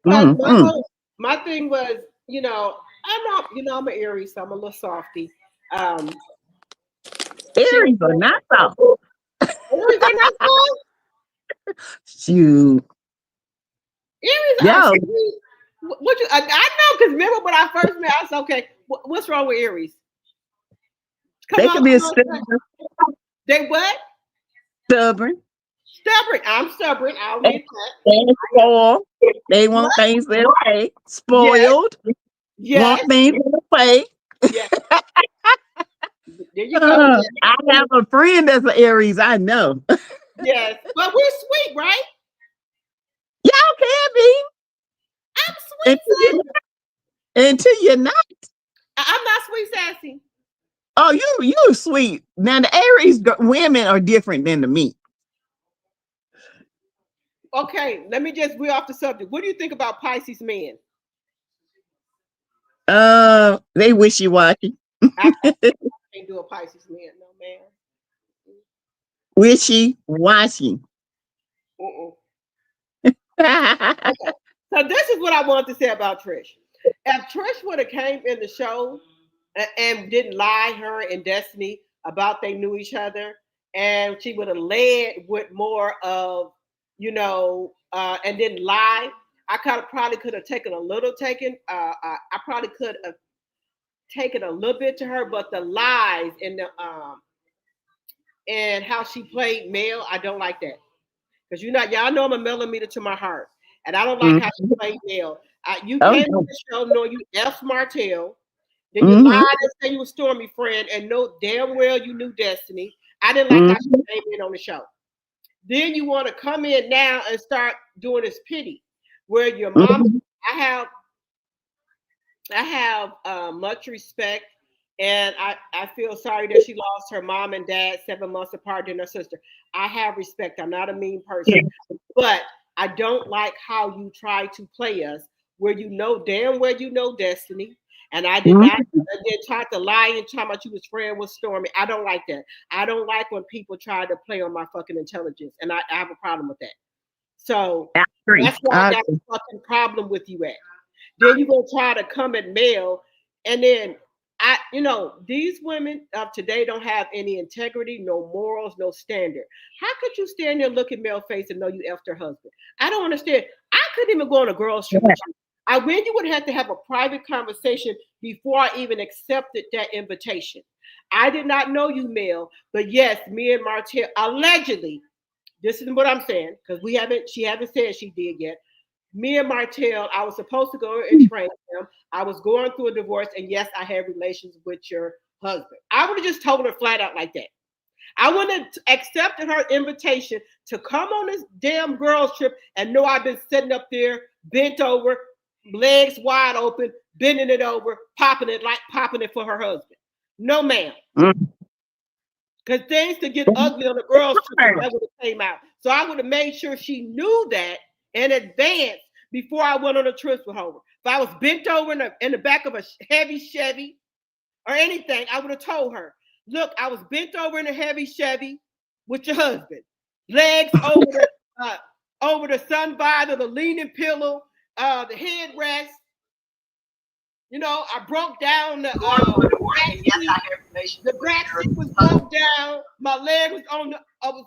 B: My thing was, I'm an Aries, so I'm a little softy.
D: Aries are not soft.
B: Aries are not soft.
D: Shoot.
B: Aries are sweet. I know, because remember when I first met, I said, okay, what's wrong with Aries?
D: They can be stubborn.
B: They what?
D: Stubborn.
B: I'm stubborn. I'll admit that.
D: They spoiled. They want things their way. Spoiled.
B: Yes.
D: Want things their way.
B: Yes. There you go.
D: I have a friend that's an Aries. I know.
B: Yes, but we're sweet, right?
D: Y'all can be.
B: I'm sweet.
D: Until you're not.
B: I'm not sweet sassy.
D: Oh, you're sweet. Now the Aries women are different than the me.
B: Okay, let me just we're off the subject. What do you think about Pisces men?
D: They wishy-washy.
B: I can't do a Pisces man, no man.
D: Wishy-washy.
B: Okay. So this is what I wanted to say about Trish. If Trish would have came in the show and didn't lie, her and Destiny, about they knew each other, and she would have led with more of, and didn't lie, I probably could have taken a little I probably could have taken a little bit to her, but the lies and how she played Mel, I don't like that. Because y'all know I'm a millimeter to my heart. And I don't like how she played Mel. You came to the show knowing you F Martell. Then you lied and said you were Stormy friend and know damn well you knew Destiny. I didn't like how she came in on the show. Then you want to come in now and start doing this pity, where your mom. I have much respect, and I feel sorry that she lost her mom and dad 7 months apart than her sister. I have respect. I'm not a mean person, but I don't like how you try to play us, where you know damn well you know Destiny. And I did not try to lie and talk about you was friend with Stormy. I don't like that. I don't like when people try to play on my fucking intelligence. And I have a problem with that. So that's why I got a fucking problem with you at. Then you're going to try to come at Mel. And then, these women of today don't have any integrity, no morals, no standard. How could you stand there and look at Mel's face and know you effed her husband? I don't understand. I couldn't even go on a girl's trip with you. You would have to have a private conversation before I even accepted that invitation. I did not know you, Mel, but yes, me and Martell allegedly. This is what I'm saying because she haven't said she did yet. Me and Martell, I was supposed to go and train him. I was going through a divorce, and yes, I had relations with your husband. I would have just told her flat out like that. I wouldn't have accepted her invitation to come on this damn girls trip and know I've been sitting up there, bent over, legs wide open, bending it over, popping it for her husband. No, ma'am. Because things could get ugly on the girls trip that would have came out. So I would have made sure she knew that in advance before I went on a trip with her. If I was bent over in the back of a heavy Chevy or anything, I would have told her, look, I was bent over in a heavy Chevy with your husband. Legs over the sun visor, the leaning pillow, the headrest. I broke down the back seat was broke down. My leg was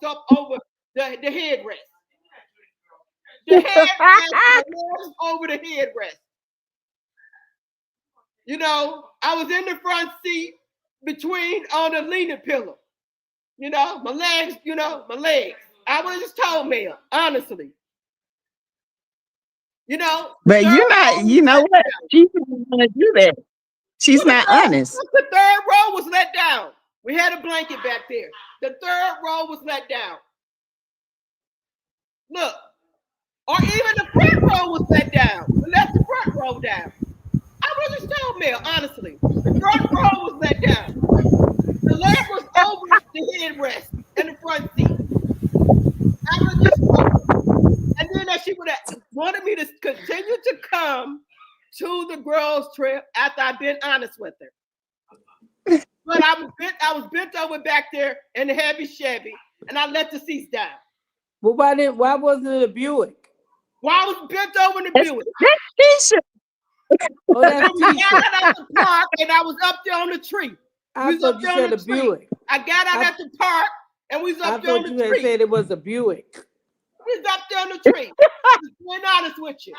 B: up over the headrest. The headrest was over the headrest. I was in the front seat on the leaning pillow. My legs, my legs. I would have just told Mel, honestly.
D: But you're not, you know what? She's not going to do that. She's not honest.
B: The third row was let down. We had a blanket back there. The third row was let down. Look. Or even the front row was let down. We left the front row down. I would have just told Mel, honestly. The front row was let down. The leg was over the headrest and the front seat. I would just walk. And then that she would have wanted me to continue to come to the girls' trip after I've been honest with her. But I was bent over back there in the heavy Chevy, and I let the seats down.
A: Well, why wasn't it a Buick?
B: While I was bent over in the Buick.
D: That's Tisha.
A: Oh, that's
B: We got
A: Tisha.
B: out at the park, and I was up there on the tree.
A: I thought you said a Buick.
B: I got out at the park, and we was up there on the tree.
A: I thought you had said it was a Buick.
B: We was up there on the tree. Just being honest with you.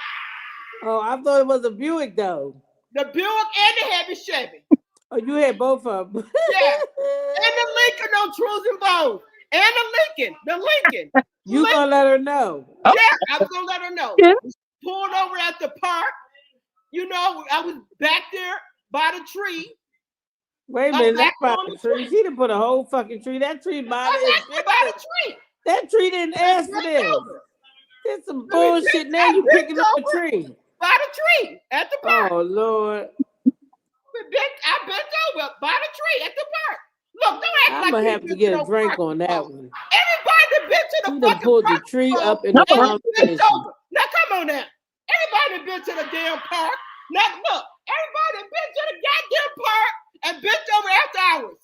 A: Oh, I thought it was a Buick though.
B: The Buick and the heavy Chevy.
A: Oh, you had both of them.
B: Yeah. And the Lincoln on Trues and Bows. And the Lincoln.
A: You gonna let her know?
B: Yeah, I was gonna let her know.
D: Yeah.
B: Pulled over at the park. You know, I was back there by the tree.
A: Wait a minute, that's by the tree. She done put a whole fucking tree. That tree by
B: the tree.
A: That tree didn't ask for this. There's some bullshit. Now you picking up a tree.
B: By the tree at the park.
A: Oh Lord.
B: I bent over by the tree at the park. Look, don't act like
A: I'm gonna have to get a drink on that one.
B: Everybody that been to the
A: She done
B: fucking
A: pulled the
B: park
A: tree up in the conversation.
B: Now come on now. Everybody that been to the damn park. Now look, everybody that been to the goddamn park and bent over after hours.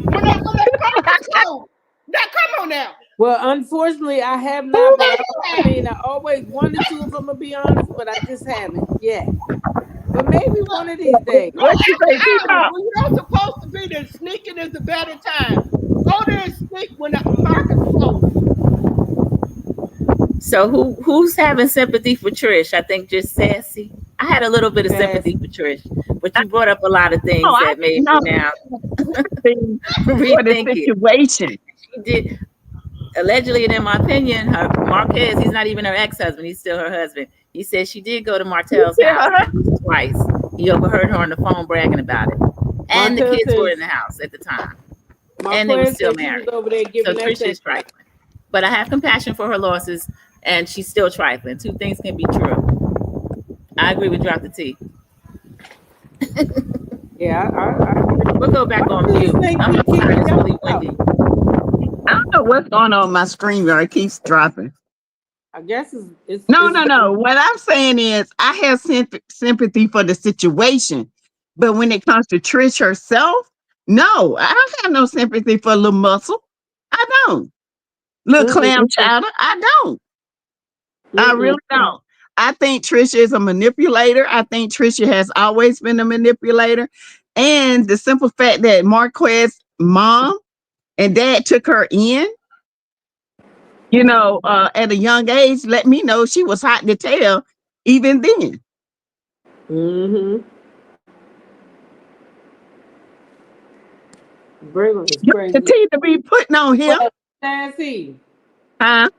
B: When that park was closed. Now come on now.
A: Well, unfortunately, I have not. But I always wanted to, if I'm gonna be honest, but I just haven't yet. But maybe one of these days.
B: What you say, you're not supposed to be there. Sneaking is a better time. Go there and sneak when the park is closed.
C: So who's having sympathy for Trish? I think just Sassy. I had a little bit of sympathy for Trish, but you brought up a lot of things that made me now
D: for the situation.
C: She did. Allegedly, and in my opinion, her Marquez, he's not even her ex-husband, he's still her husband. He said she did go to Martell's house twice. He overheard her on the phone bragging about it. And the kids were in the house at the time. And they were still married. So Trish is trifling. But I have compassion for her losses, and she's still trifling. Two things can be true. I agree with Dr. T.
A: Yeah,
C: we'll go back on mute. I'm really windy.
D: I don't know what's going on my screen, but it keeps dropping.
A: I guess it's
D: no. What I'm saying is I have sympathy for the situation, but when it comes to Trish herself, no, I don't have no sympathy for little muscle. I don't. Little clam chowder, I don't. I really don't. I think Trisha is a manipulator. I think Trisha has always been a manipulator. And the simple fact that Marquez mom and dad took her in, at a young age, let me know she was hot to tell even then.
A: Braylon is crazy.
D: Continue to be putting on him.
A: Sassy.
D: Huh?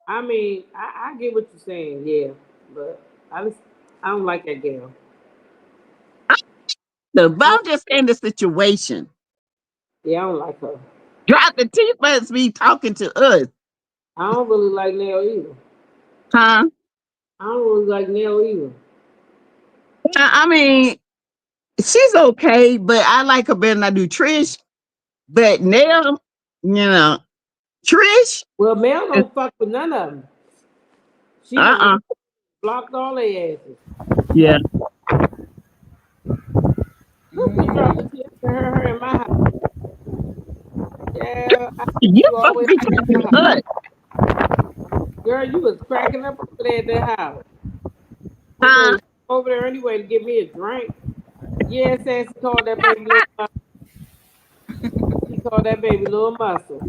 A: I mean, I get what you're saying, yeah, but I don't like that girl.
D: I'm just in the situation.
A: Yeah, I don't like her.
D: Drop the T must be talking to us.
A: I don't really like Nell either.
D: Huh?
A: I don't really like Nell either.
D: I mean, she's okay, but I like her better than I do Trish. But Nell, Trish.
A: Well, Mel don't fuck with none of them. She blocked all their asses.
D: Yeah.
A: Her in my house. Yeah,
D: you always good.
A: Girl, you was cracking up over there at that house. Over there anyway to give me a drink. Yeah, Sassy called that baby little muscle. She called that baby little muscle.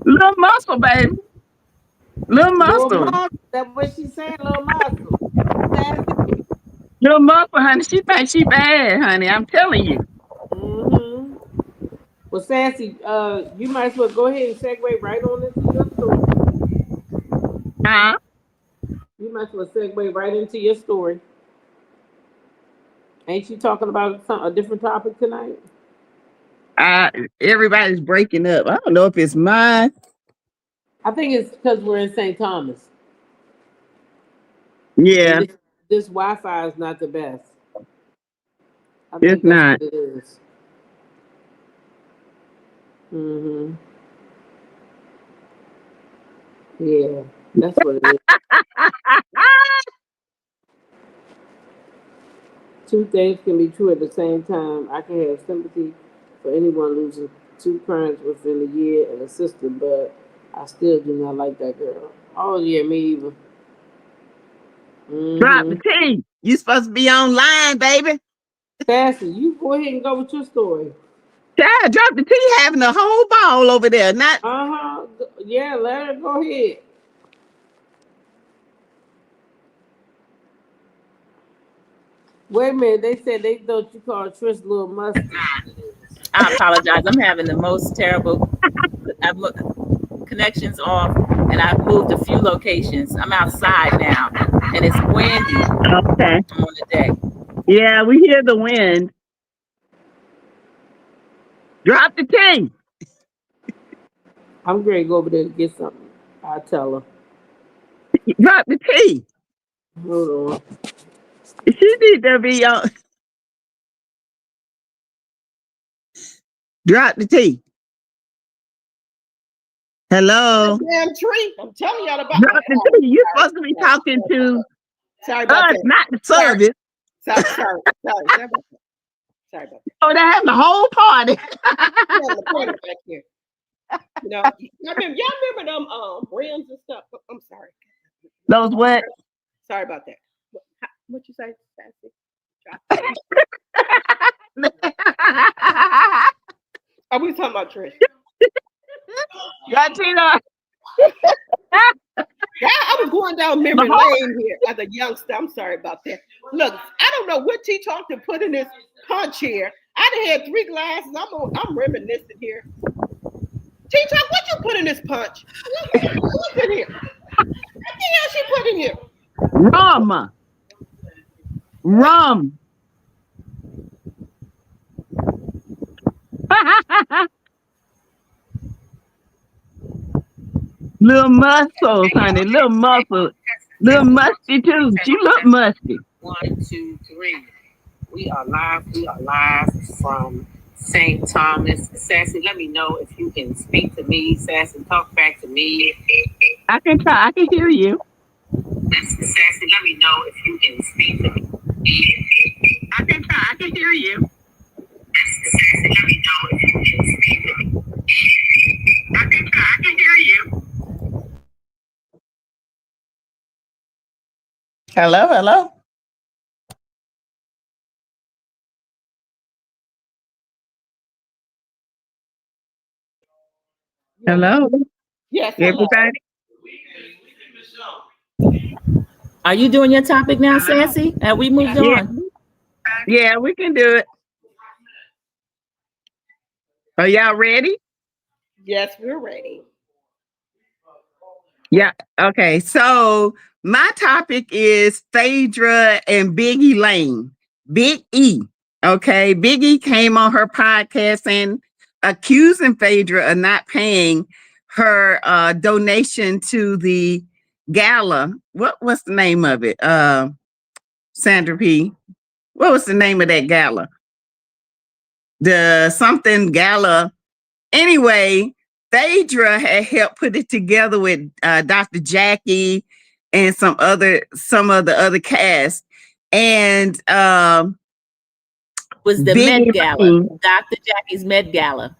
D: Little muscle, baby. Little muscle.
A: Little muscle. That's what she's saying, little muscle. Sassy.
D: Little muscle, honey. She thinks she bad, honey. I'm telling you.
A: Well, Sassy, you might as well go ahead and segue right on into your story. You might as well segue right into your story. Ain't you talking about a different topic tonight?
D: Everybody's breaking up. I don't know if it's mine.
A: I think it's because we're in St. Thomas.
D: Yeah.
A: This Wi-Fi is not the best.
D: It's not.
A: It is. Yeah, that's what it is. Two things can be true at the same time. I can have sympathy for anyone losing two parents within a year and a sister, but I still do not like that girl. Oh yeah, me either.
D: Drop the
A: Mm-hmm.
D: T. You supposed to be online, baby.
A: Sassy, you go ahead and go with your story.
D: Child, drop the T having a whole ball over there. Not
A: Uh-huh. Yeah, let her go ahead. Wait a minute, they said they thought you called Trish Little Musty.
C: I apologize. I'm having the most terrible connections off, and I've moved a few locations. I'm outside now, and it's windy.
D: okay.
C: I'm on the deck.
D: Yeah, we hear the wind. Drop the T.
A: I'm ready to go over there to get something. I'll tell her.
D: Drop the T.
A: Hold on.
D: She need to be on. Drop the T. Hello.
B: Damn tree. I'm telling y'all about
D: Drop the T. You're supposed to be talking to
B: Sorry about
D: us,
B: that.
D: not the service.
B: Sorry about that. Sorry about that.
D: Oh, they're having the whole party.
B: The party back here. You know, y'all remember them rims and stuff? I'm sorry.
D: Those what?
B: Sorry about that. What you say, Sassy? Are we talking about Trish?
D: Latina.
B: Yeah, I was going down memory lane here as a youngster. I'm sorry about that. Look, I don't know what T Talk to put in this punch here. I done had 3 glasses. I'm reminiscing here. T Talk, what you put in this punch? What's in here? What the hell she put in here?
D: Rum. Little muscles, honey. Little muscles. Little musty too. She look musty.
A: 1, 2, 3. We are live. We are live from St. Thomas. Sassy, let me know if you can speak to me. Sassy, talk back to me.
D: I can try. I can hear you.
A: Sassy, let me know if you can speak to me.
D: I can try. I can hear you.
A: Sassy, let me know if you can speak to me.
D: I can try. I can hear you. Hello, hello. Hello.
B: Yes, hello.
D: Everybody.
C: Are you doing your topic now, Sassy? Have we moved on?
D: Yeah, we can do it. Are y'all ready?
B: Yes, we're ready.
D: Yeah. Okay. So my topic is Phaedra and Biggie Lane. Big E. Okay. Big E came on her podcast and accusing Phaedra of not paying her donation to the gala. What was the name of it? Sandra P. What was the name of that gala? The something gala. Anyway, Phaedra had helped put it together with Dr. Jackie and some of the other cast. And
C: Was the
D: Biggie
C: Met Gala,
D: Lane.
C: Dr. Jackie's Met Gala.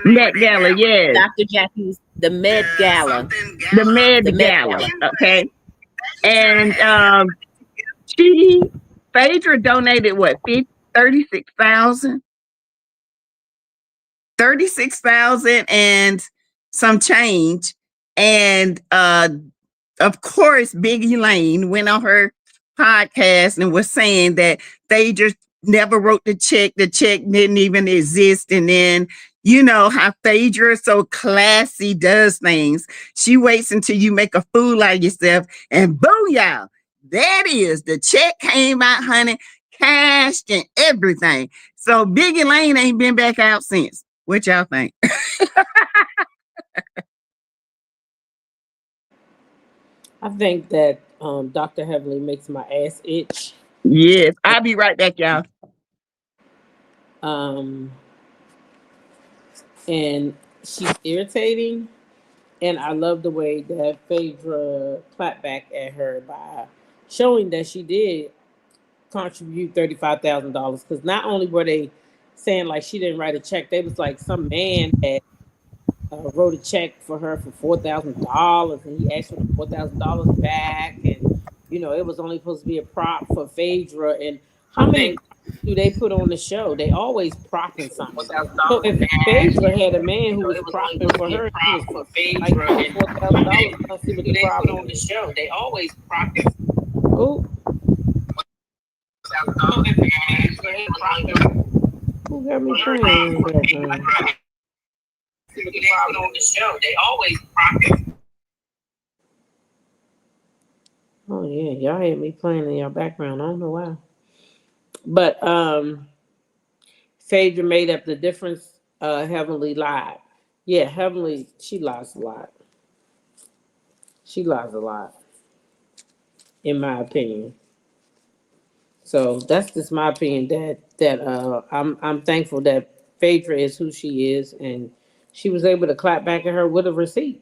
D: Met Gala, yes.
C: Dr. Jackie's the Med Gala.
D: The Med
C: The Met
D: Gala.
C: Gala.
D: Okay. And Phaedra donated what, 36,000? 36,000 and some change. And of course, Biggie Lane went on her podcast and was saying that they just never wrote the check. The check didn't even exist. And then, you know how Phaedra so classy does things. She waits until you make a fool out of yourself and booyah, that is, the check came out, honey, cashed and everything. So Biggie Lane ain't been back out since. What y'all think?
A: I think that Dr. Heavenly makes my ass itch.
D: Yes, I'll be right back, y'all.
A: And she's irritating. And I love the way that Phaedra clapped back at her by showing that she did contribute $35,000. Because not only were they saying like she didn't write a check, they was like some man had wrote a check for her for $4,000, and he asked for the $4,000 back, and it was only supposed to be a prop for Phaedra. And how many props do they put on the show? They always propping something. So if Phaedra had a man who was propping for her, he was like $4,000. Let's see what the problem on the show. They always propping. Oh, who got me playing? On the show, they always practice. Oh yeah, y'all had me playing in your background. I don't know why. But Phaedra made up the difference. Heavenly lied. Yeah, Heavenly, she lies a lot. She lies a lot, in my opinion. So that's just my opinion. That I'm thankful that Phaedra is who she is, and she was able to clap back at her with a receipt,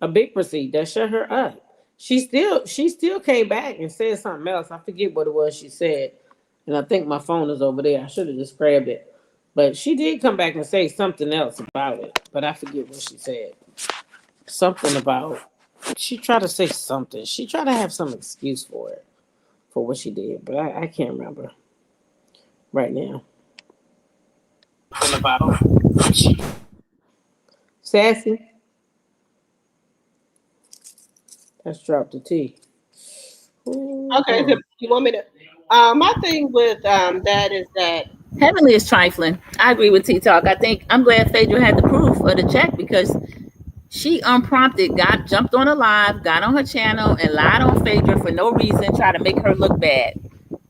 A: a big receipt that shut her up. She still came back and said something else. I forget what it was she said, and I think my phone is over there. I should have just grabbed it, but she did come back and say something else about it. But I forget what she said. Something about she tried to say something. She tried to have some excuse for it for what she did, but I can't remember right now. Something about Sassy. Let's drop the T.
B: Okay, so you want me to? My thing with that is that
C: Heavenly is trifling. I agree with T Talk. I think I'm glad Phaedra had the proof of the check because she unprompted jumped on a live, got on her channel, and lied on Phaedra for no reason, try to make her look bad.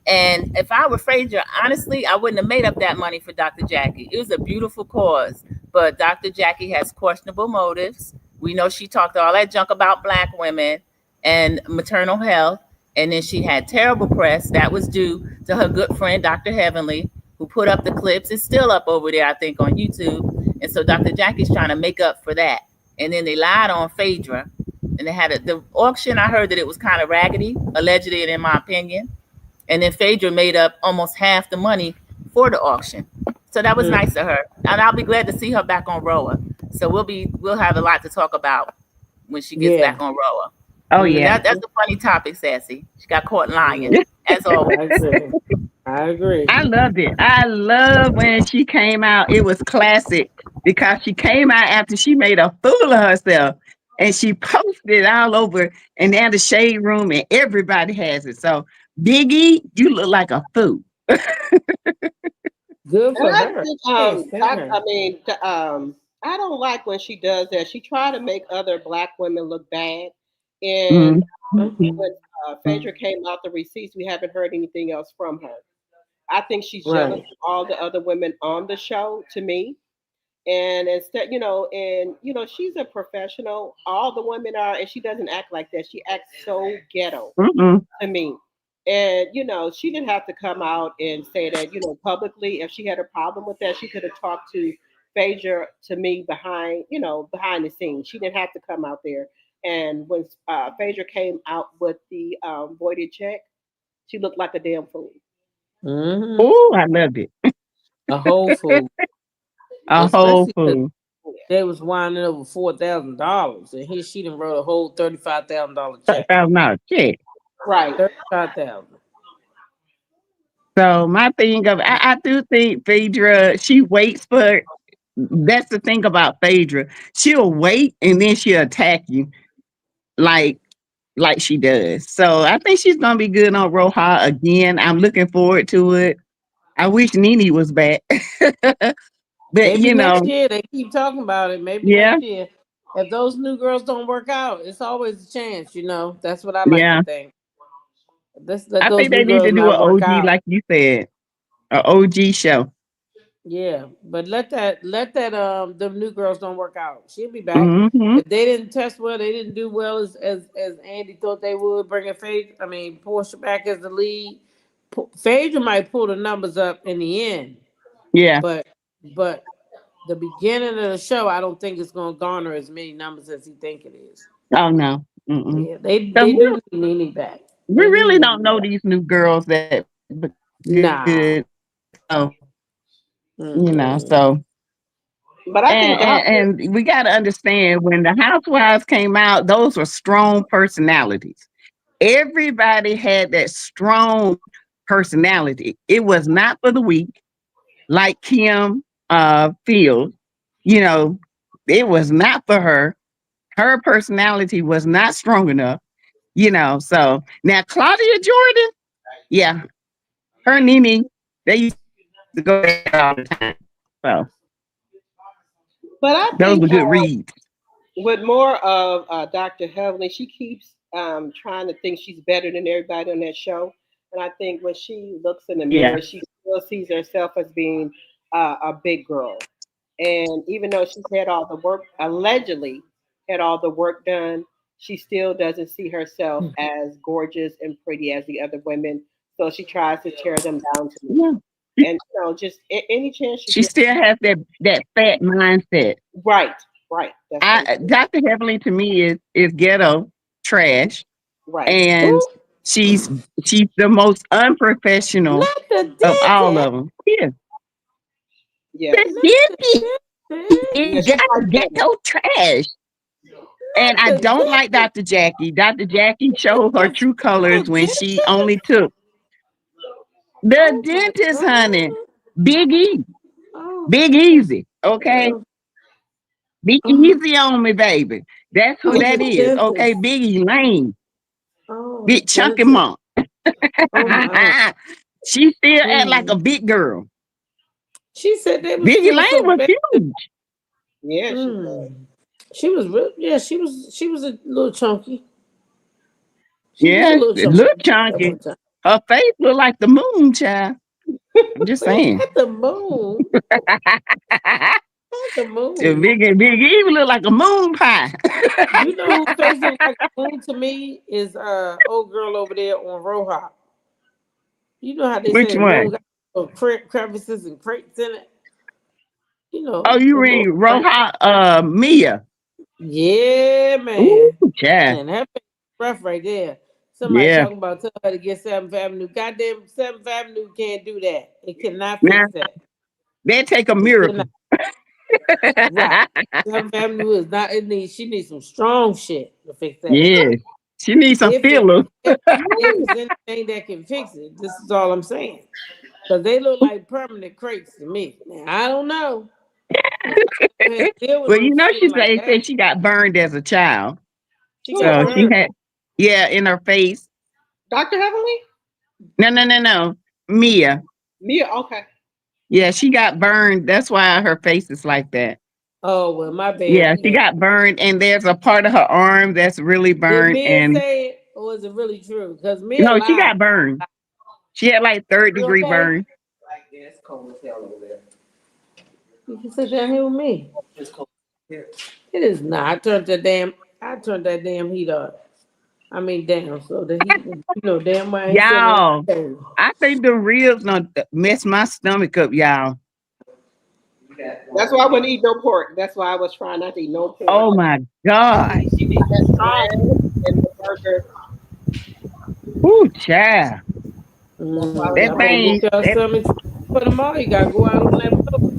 C: And if I were Phaedra, honestly, I wouldn't have made up that money for Dr. Jackie. It was a beautiful cause, but Dr. Jackie has questionable motives. We know she talked all that junk about Black women and maternal health, and then she had terrible press that was due to her good friend, Dr. Heavenly, who put up the clips. It's still up over there, I think, on YouTube. And so Dr. Jackie's trying to make up for that. And then they lied on Phaedra, and they had the auction. I heard that it was kind of raggedy, allegedly, in my opinion. And then Phaedra made up almost half the money for the auction. So that was nice of her. And I'll be glad to see her back on Roa. So we'll have a lot to talk about when she gets back on Roa.
D: Oh yeah.
C: That's a funny topic, Sassy. She got caught lying, as always.
A: I agree.
D: I loved it. I love when she came out. It was classic because she came out after she made a fool of herself and she posted it all over and now the shade room and everybody has it. So Biggie, you look like a fool.
A: Good for
B: I
A: her.
B: think,
A: Yes,
B: I mean, I don't like when she does that. She tried to make other Black women look bad, and when Phaedra came out the receipts, we haven't heard anything else from her. I think she's jealous of all the other women on the show. To me, and instead, she's a professional. All the women are, and she doesn't act like that. She acts so ghetto to me. And she didn't have to come out and say that, publicly. If she had a problem with that, she could have talked to Phaedra to me behind the scenes. She didn't have to come out there. And when Phaedra came out with the voided check, she looked like a damn fool.
D: Oh, I loved it.
A: A whole fool.
D: A whole fool.
A: They was winding over $4,000, and she done wrote a whole $35,000 check.
D: $35,000 check.
B: Right.
A: 35,000.
D: So my thing I do think Phaedra, she waits for. That's the thing about Phaedra. She'll wait and then she'll attack you, like she does. So I think she's gonna be good on Roja again. I'm looking forward to it. I wish Nene was back. But
A: Maybe next year. They keep talking about it. Maybe next year. If those new girls don't work out, it's always a chance, That's what I like to think.
D: I think they need to do an OG, like you said, an OG show.
A: Yeah, but let that the new girls don't work out. She'll be back.
D: Mm-hmm.
A: If they didn't test well, they didn't do well as Andy thought they would. Bringing Portia back as the lead. Phaedra might pull the numbers up in the end.
D: Yeah,
A: but the beginning of the show, I don't think it's gonna garner as many numbers as he think it is.
D: Oh no. Mm-mm.
A: Yeah, they
D: So
A: do need Nene back.
D: we
A: They need
D: really
A: Nene
D: don't know
A: back.
D: these new girls that
A: Nah.
D: good. So
A: Mm-mm.
D: so
B: But I think Dr.
D: and we got to understand when the Housewives came out, those were strong personalities. Everybody had that strong personality. It was not for the weak, like Kim Field. You know, it was not for her. Her personality was not strong enough. So now Claudia Jordan, yeah, her and Nene, they used to go there all the time. So
B: But I
D: those
B: think
D: were good reads.
B: with more of Dr. Heavenly, she keeps trying to think she's better than everybody on that show. And I think when she looks in the
D: Yeah.
B: mirror, she still sees herself as being a big girl. And even though she's had all the work, allegedly had all the work done, she still doesn't see herself as gorgeous and pretty as the other women. So she tries to tear them down to me.
D: Yeah.
B: And just any chance she
D: She
B: gets.
D: still has that fat mindset.
B: Right. That's
D: Dr. Heavenly to me is ghetto trash,
B: right.
D: and
A: Ooh,
D: she's the most unprofessional
A: not the
D: of all
A: dentist.
D: of them. Yeah,
B: Yes.
D: the
A: Not
D: dentist
A: the dentist.
B: Yeah,
D: is
B: she's like that.
D: ghetto trash. And I
A: The
D: don't like
A: dentist.
D: Dr. Jackie. Dr. Jackie showed her true colors
A: The
D: when she only
A: dentist.
D: took the
A: Oh my
D: dentist, honey.
A: god.
D: Big E.
A: Oh,
D: Big Easy. Okay.
A: oh,
D: Big
A: oh,
D: Easy on me, baby. That's who
A: oh,
D: that
A: the
D: is. Okay.
A: dentist.
D: Biggie Lane.
A: Oh, the
D: Big chunky
A: dentist.
D: mom.
A: Oh my.
D: She still act like a
A: Mm.
D: big girl.
A: She said they was
D: Biggie
A: feeling
D: Lane
A: so
D: was
A: bad.
D: huge.
B: Yeah, she was.
A: Mm. She was real. Yeah, she was a little chunky. She was a
D: Yeah,
A: little
D: it
A: chunky
D: look
A: at
D: chunky.
A: one time.
D: Her face look like the moon, child. I'm just
A: Wait,
D: saying.
A: at the moon. At the moon.
D: Big E look like a moon pie.
A: You know who face look like a moon to me is old girl over there on Roja. You know how they
D: Which
A: say the moon
D: one?
A: got little crevices and cracks in it. You
D: Oh,
A: know
D: you
A: the
D: read
A: little crack.
D: Roja Mia.
A: Yeah,
D: Ooh,
A: man.
D: child.
A: Man, that rough right there. Somebody
D: Yeah.
A: talking about tell her to get 7th Avenue. Goddamn, 7th Avenue can't do that. It cannot
D: Now
A: fix that.
D: that take a
A: It cannot.
D: miracle.
A: Right. 7th Avenue is not. It needs. She needs some strong shit to fix that.
D: Yeah. She needs some
A: If it
D: filler.
A: if it's anything that can fix it, this is all I'm saying. Because they look like permanent crates to me. Now I don't know. Deal with
D: Well,
A: no shit
D: she
A: like
D: said
A: that.
D: she got burned as a child.
A: She got
D: So she
A: burned.
D: had, yeah, in her face.
B: Dr. Heavenly?
D: No. Mia.
B: Mia, okay.
D: Yeah, she got burned. That's why her face is like that.
A: Oh well, my
D: Yeah,
A: bad.
D: she
A: Yeah.
D: got burned, and there's a part of her arm that's really
A: Did
D: burned.
A: Mia
D: And
A: say it, or is it really true? Because Mia
D: no, she
A: lied.
D: got burned. She had like third
A: You
D: degree
A: okay?
D: burn.
A: You can sit down here with me. It is not. I turned that damn heat up. I mean down. So the heat, damn well I ain't sitting on
D: Y'all,
A: the table.
D: I think the ribs done mess my stomach up, y'all.
B: That's why I wouldn't eat no pork. That's why I was trying not to eat no pork.
D: Oh my God.
B: That bread and the burger.
D: Ooh, child. That
A: Y'all better get
D: thing,
A: y'all
D: that,
A: stomach for tomorrow. You gotta go out on that boat.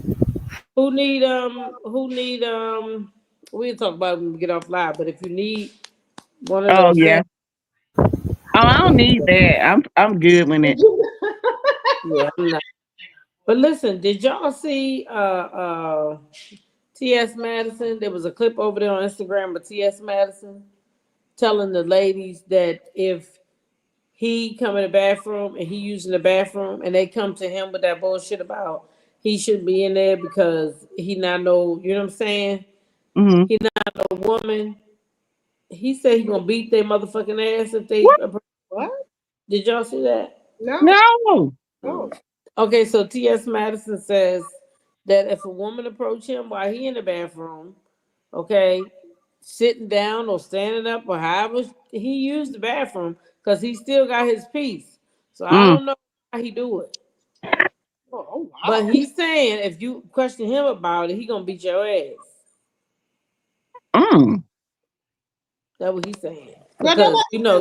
A: Who need we'll talk about it when we get off live, but if you need one of
D: oh
A: those
D: yeah.
A: things,
D: Oh, I don't need that. I'm good with it.
A: yeah, I'm not. But listen, did y'all see T.S. Madison? There was a clip over there on Instagram of T.S. Madison telling the ladies that if he come in the bathroom and he using the bathroom and they come to him with that bullshit about he shouldn't be in there because he not no, you know what I'm saying?
D: Hmm.
A: He not no woman. He said he gonna beat their motherfucking ass if they.
D: What?
B: What?
A: Did y'all see that?
B: No.
D: No.
B: No.
A: Okay, so T.S. Madison says that if a woman approach him while he in the bathroom, okay, sitting down or standing up or however he used the bathroom, because he still got his piece. So I
D: Mm.
A: don't know how he do it.
B: Oh
A: But he's saying if you question him about it, he gonna beat your ass. That's what he's saying. Because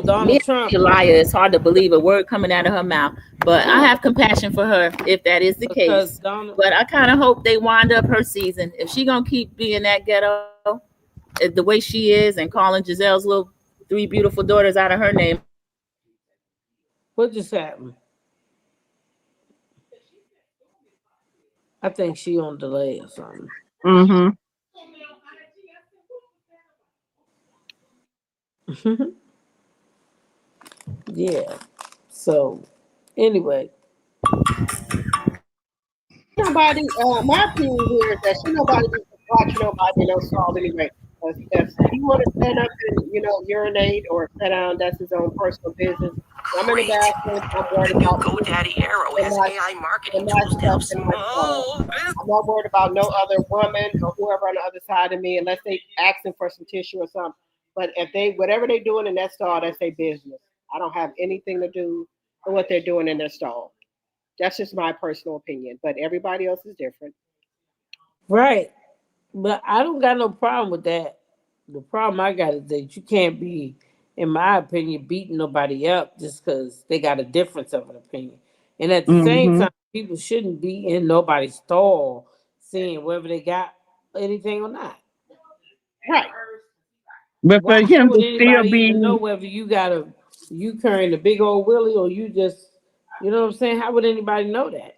A: Donald Trump,
C: a liar. It's hard to believe a word coming out of her mouth. But I have compassion for her if that is the case. But I kind of hope they wind up her season. If she gonna keep being that ghetto the way she is and calling Giselle's little 3 beautiful daughters out of her name.
A: What just happened? I think she on delay or something. Yeah. So anyway.
B: Nobody, my opinion here is that nobody needs to watch nobody else solve anyway. If he want to stand up and urinate or sit down, that's his own personal business. I'm in the bathroom. I'm worried about
E: GoDaddy Arrow has AI marketing
B: my
E: tools to help
B: stuff in my phone.
E: small business.
B: I'm not worried about no other woman or whoever on the other side of me, unless they asking for some tissue or something. But if whatever they doing in that stall, that's their business. I don't have anything to do with what they're doing in their stall. That's just my personal opinion, but everybody else is different.
A: Right. But I don't got no problem with that. The problem I got is that you can't be, in my opinion, beating nobody up just because they got a difference of an opinion. And at the same time, people shouldn't be in nobody's stall seeing whether they got anything or not.
B: Right.
D: But for
A: Why
D: him
A: would
D: to still
A: anybody
D: be,
A: even know whether you carrying a big old willie or you just, you know what I'm saying? How would anybody know that?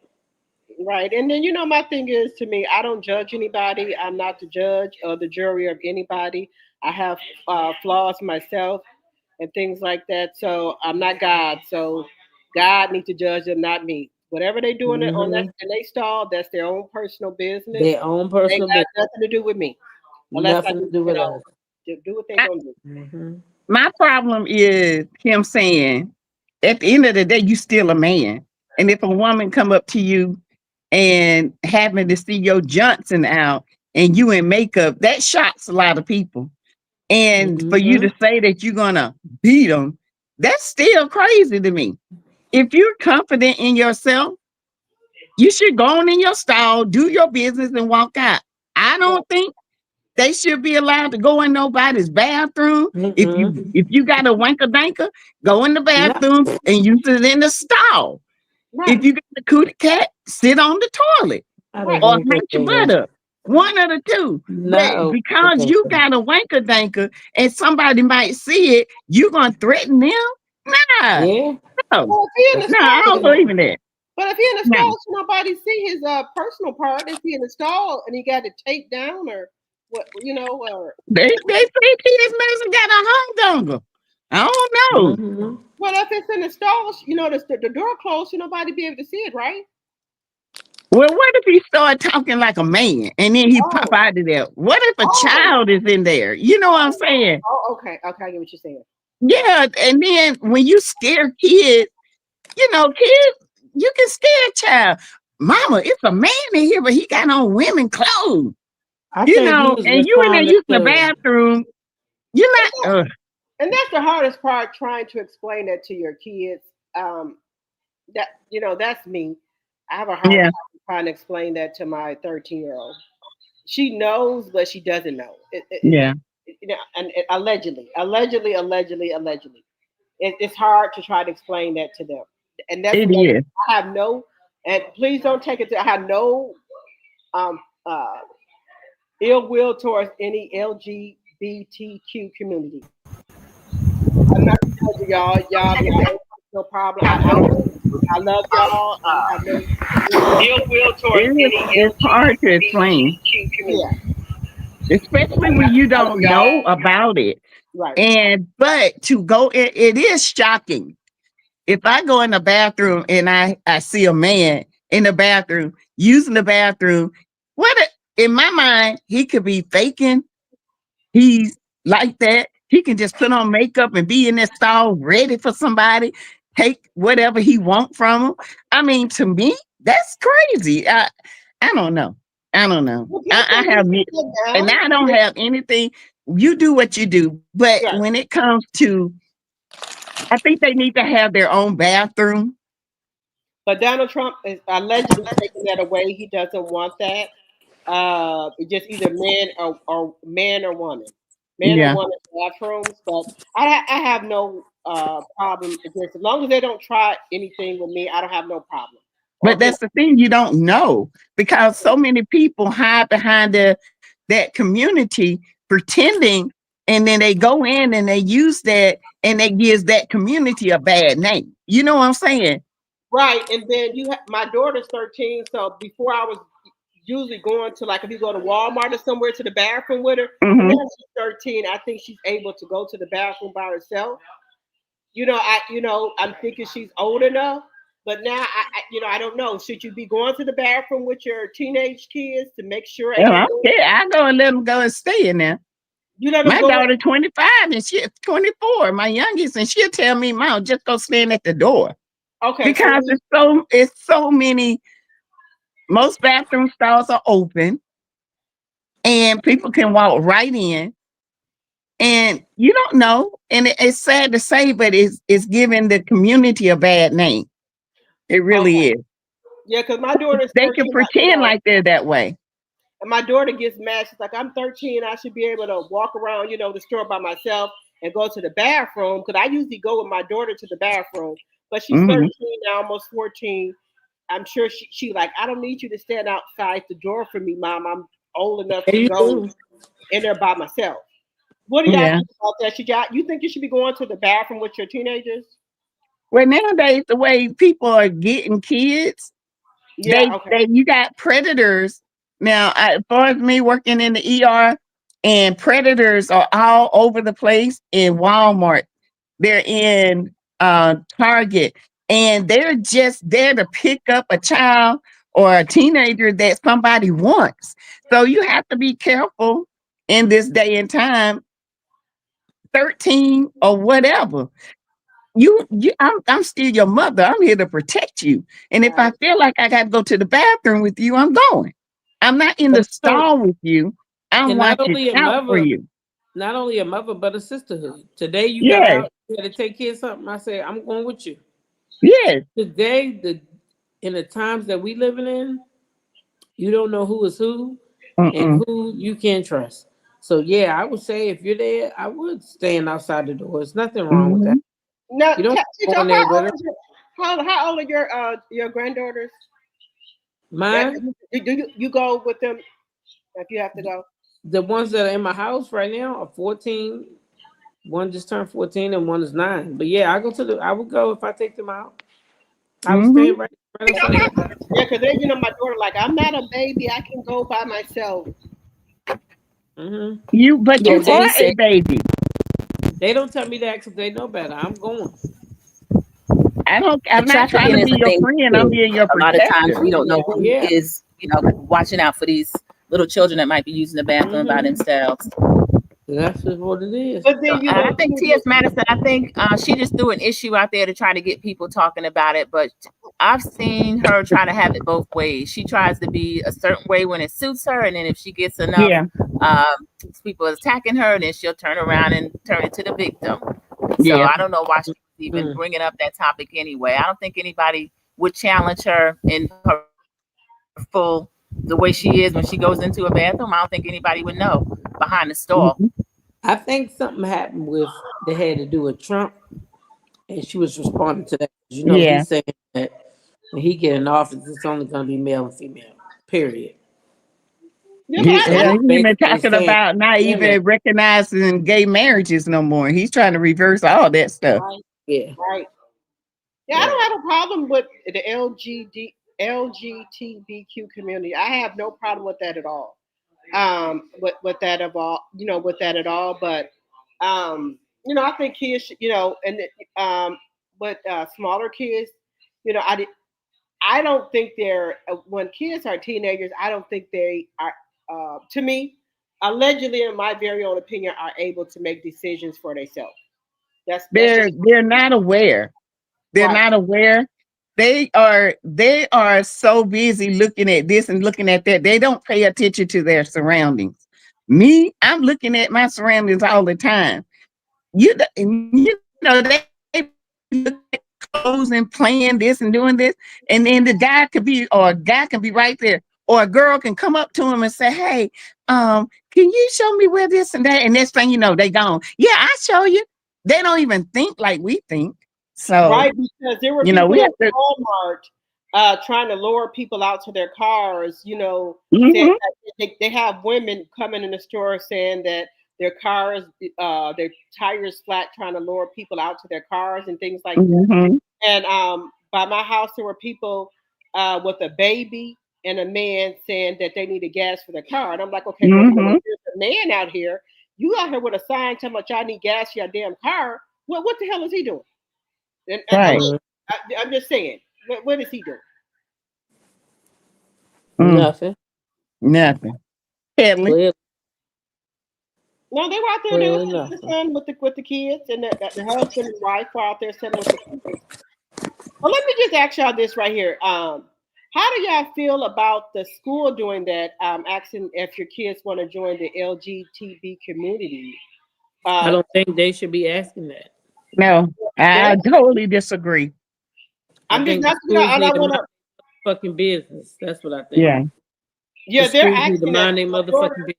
B: Right. And then, my thing is, to me, I don't judge anybody. I'm not the judge or the jury of anybody. I have flaws myself and things like that. So I'm not God. So God needs to judge them, not me. Whatever they doing on that in they stall, that's their own personal business.
A: Their own
B: They
A: personal
B: got
A: business.
B: nothing to do with me. Unless
A: Nothing to do with us.
B: do what they gonna do.
D: my problem is him saying, at the end of the day, you still a man. And if a woman come up to you and having to see your Johnson out and you in makeup, that shocks a lot of people. And for you to say that you're gonna beat them, that's still crazy to me. If you're confident in yourself, you should go on in your stall, do your business, and walk out. I don't think they should be allowed to go in nobody's bathroom. If you got a wanker danker, go in the bathroom and use it in the stall.
B: Right.
D: If you got a cootie cat, sit on the toilet or hang your butt up. One of the two. But because you got a wanker danker and somebody might see it, you gonna threaten them? Nah.
A: Yeah.
D: No.
B: Well, if he in the
D: No, I don't believe in that.
B: But if he in the stall, should nobody see his personal part? If he in the stall and he got it taped down or what, or
D: they think he has got a hung donger. I don't know.
B: Well, if it's in the stall, the door closed, should nobody be able to see it, right?
D: Well, what if he start talking like a man and then he pop out of there? What if a child is in there? You know what I'm saying?
B: Oh, okay. Okay, I get what you're saying.
D: Yeah, and then when you scare kids, kids, you can scare a child. Mama, it's a man in here, but he got on women clothes. And you in there using the bathroom. You're not.
B: And that's the hardest part, trying to explain that to your kids. That's me. I have a hard time trying to explain that to my 13-year-old. She knows, but she doesn't know. And allegedly, it's hard to try to explain that to them. And that's I have no. And please don't take it to. I have no ill will towards any LGBTQ community. I'm not judging y'all. Y'all, no problem. I love y'all. I have no ill will towards any
D: it's hard to explain.
B: Yeah.
D: Especially when you don't know about it.
B: Right.
D: But to go in, it is shocking. If I go in the bathroom and I see a man in the bathroom using the bathroom, in my mind, he could be faking. He's like that. He can just put on makeup and be in that stall ready for somebody, take whatever he want from him. I mean, to me, that's crazy. I don't know. I have and I don't have anything. You do what you do. But when it comes to, I think they need to have their own bathroom.
B: But Donald Trump is allegedly taking that away. He doesn't want that. It's just either man or woman, man or
D: Yeah.
B: woman bathrooms. But I have no problem against, as long as they don't try anything with me. I don't have no problem. Or
D: But that's the thing, you don't know, because so many people hide behind that community pretending, and then they go in and they use that, and they gives that community a bad name. You know what I'm saying?
B: right, and then my daughter's 13, so before I was usually going to, like, if you go to Walmart or somewhere, to the bathroom with her. But now
D: Mm-hmm.
B: she's 13. I think she's able to go to the bathroom by herself. I'm thinking she's old enough. But now I don't know. Should you be going to the bathroom with your teenage kids to make sure
D: Well,
B: ain't
D: I
B: no
D: don't care. I go and let them go and stay in there.
B: you let them
D: My
B: go?
D: daughter 25 and she's 24, my youngest, and she'll tell me, Mom, just go stand at the door.
B: Okay,
D: Because it's so many, most bathroom stalls are open and people can walk right in, and you don't know. And it's sad to say, but it's giving the community a bad name. It really
B: okay,
D: is.
B: yeah, because my daughter's
D: They
B: 13.
D: can pretend like they're that way.
B: And my daughter gets mad. She's like, I'm 13. I should be able to walk around, the store by myself and go to the bathroom. Because I usually go with my daughter to the bathroom. But she's
D: Hmm.
B: 13 now, almost 14. I'm sure she like, I don't need you to stand outside the door for me, Mom. I'm old enough
A: There
B: to
A: you
B: go
A: go.
B: in there by myself. What do y'all
D: Yeah.
B: think about that? You think you should be going to the bathroom with your teenagers?
D: Well, nowadays the way people are getting kids,
B: Yeah,
D: they
B: okay.
D: they you got predators now. As far as me working in the ER, and predators are all over the place in Walmart. They're in Target, and they're just there to pick up a child or a teenager that somebody wants. So you have to be careful in this day and time, 13 or whatever. I'm still your mother. I'm here to protect you. And if I
B: Right.
D: feel like I got to go to the bathroom with you, I'm going. I'm not in the
A: So,
D: stall with you. I'm
A: and not
D: watching
A: only a
D: out for
A: mother,
D: you.
A: not only a mother, but a sisterhood. Today you got
D: Yes,
A: out, you had to take care of something. I said, I'm going with you.
D: yes.
A: Today, in the times that we living in, you don't know who is who and
D: Mm-mm.
A: who you can trust. So yeah, I would say if you're there, I would stand outside the door. There's nothing wrong with that.
D: Mhm.
B: Now,
A: You don't
B: teacher,
A: go in
B: how
A: there with
B: old
A: her.
B: is how old are your granddaughters? That
A: Mine,
B: you go with them if you have to go?
A: the ones that are in my house right now are 14. One just turned 14 and one is 9. But yeah, I would go if I take them out. I would
D: Mhm.
A: stand right outside the door.
B: Yeah, because they, my daughter, like, I'm not a baby. I can go by myself.
A: Hmm.
D: But
C: Yeah,
A: Oh,
D: you
C: they
D: are a
C: say
D: baby.
A: they don't tell me that because they know better. I'm going.
D: I'm
C: and
D: not trying
C: trafficking
D: to
C: is
D: be
C: a
D: your
C: thing
D: friend. I'm
C: too.
D: being your
C: A lot of times
D: protector.
C: we don't know who
A: Yeah.
C: is, watching out for these little children that might be using the bathroom by
A: Hmm.
C: themselves.
A: That's just what it is.
B: But
C: So,
B: then,
C: and I think
B: too,
C: T.S. Madison, I think she just threw an issue out there to try to get people talking about it. But I've seen her try to have it both ways. She tries to be a certain way when it suits her, and then if she gets enough
D: Yeah,
C: people attacking her, then she'll turn around and turn it to the victim. So
D: yeah.
C: I don't know why she's even
A: Mm.
C: bringing up that topic anyway. I don't think anybody would challenge her in her full the way she is when she goes into a bathroom. I don't think anybody would know behind the stall.
D: Mhm.
A: I think something happened with they had to do with Trump, and she was responding to that.
D: Yeah.
A: He's saying that when he get in office, it's only going to be male and female. Period.
B: yeah, but
D: He,
A: So
B: I
D: hell,
A: he's
D: he even
A: basically
D: talking
A: saying
D: about not
A: women.
D: even recognizing gay marriages no more. He's trying to reverse all that stuff.
B: right,
A: Yeah,
B: right. Yeah, I
A: yeah.
B: don't have a problem with the LGBTQ community. I have no problem with that at all. With that of all, with that at all. But I think kids, and with smaller kids, I don't think they're when kids are teenagers. I don't think they are. To me, allegedly, in my very own opinion, are able to make decisions for themselves. That's just
D: They're not aware. They're
B: right.
D: not aware. They are so busy looking at this and looking at that. They don't pay attention to their surroundings. Me, I'm looking at my surroundings all the time. You know, they look at clothes and playing this and doing this, and then the guy could be, or a guy can be right there, or a girl can come up to him and say, "Hey, can you show me where this and that?" And next thing you know, they gone. Yeah, I show you. They don't even think like we think. So
B: right, because there were
D: you know,
B: people
D: we
B: at
D: have to.
B: Walmart trying to lure people out to their cars. You know,
D: Mhm.
B: saying that they have women coming in the store saying that their cars, their tires flat, trying to lure people out to their cars and things like that.
D: Mhm.
B: And by my house, there were people with a baby and a man saying that they needed gas for their car. And I'm like, okay, wait a minute.
D: Mhm.
B: There's a man out here. You out here with a sign telling much I need gas for your damn car. What the hell is he doing? And
D: Right.
B: I'm just saying, what is he doing?
A: Nothing.
D: Nothing. Kelly.
A: Clearly,
B: No, they were out there. They were sitting with the son with the kids, and the husband and wife were out there sitting with the kids. Well, let me just ask y'all this right here. How do y'all feel about the school doing that? Asking if your kids want to join the LGBT community.
A: I don't think they should be asking that.
D: No, I totally disagree.
B: I'm just not.
A: schools
B: I
A: need
B: don't
A: to
B: want
A: mind
B: to.
A: fucking business. That's what I think.
D: Yeah.
B: Yeah,
A: The
B: they're
A: schools need to
B: asking
A: mind their
B: that.
A: motherfucking business.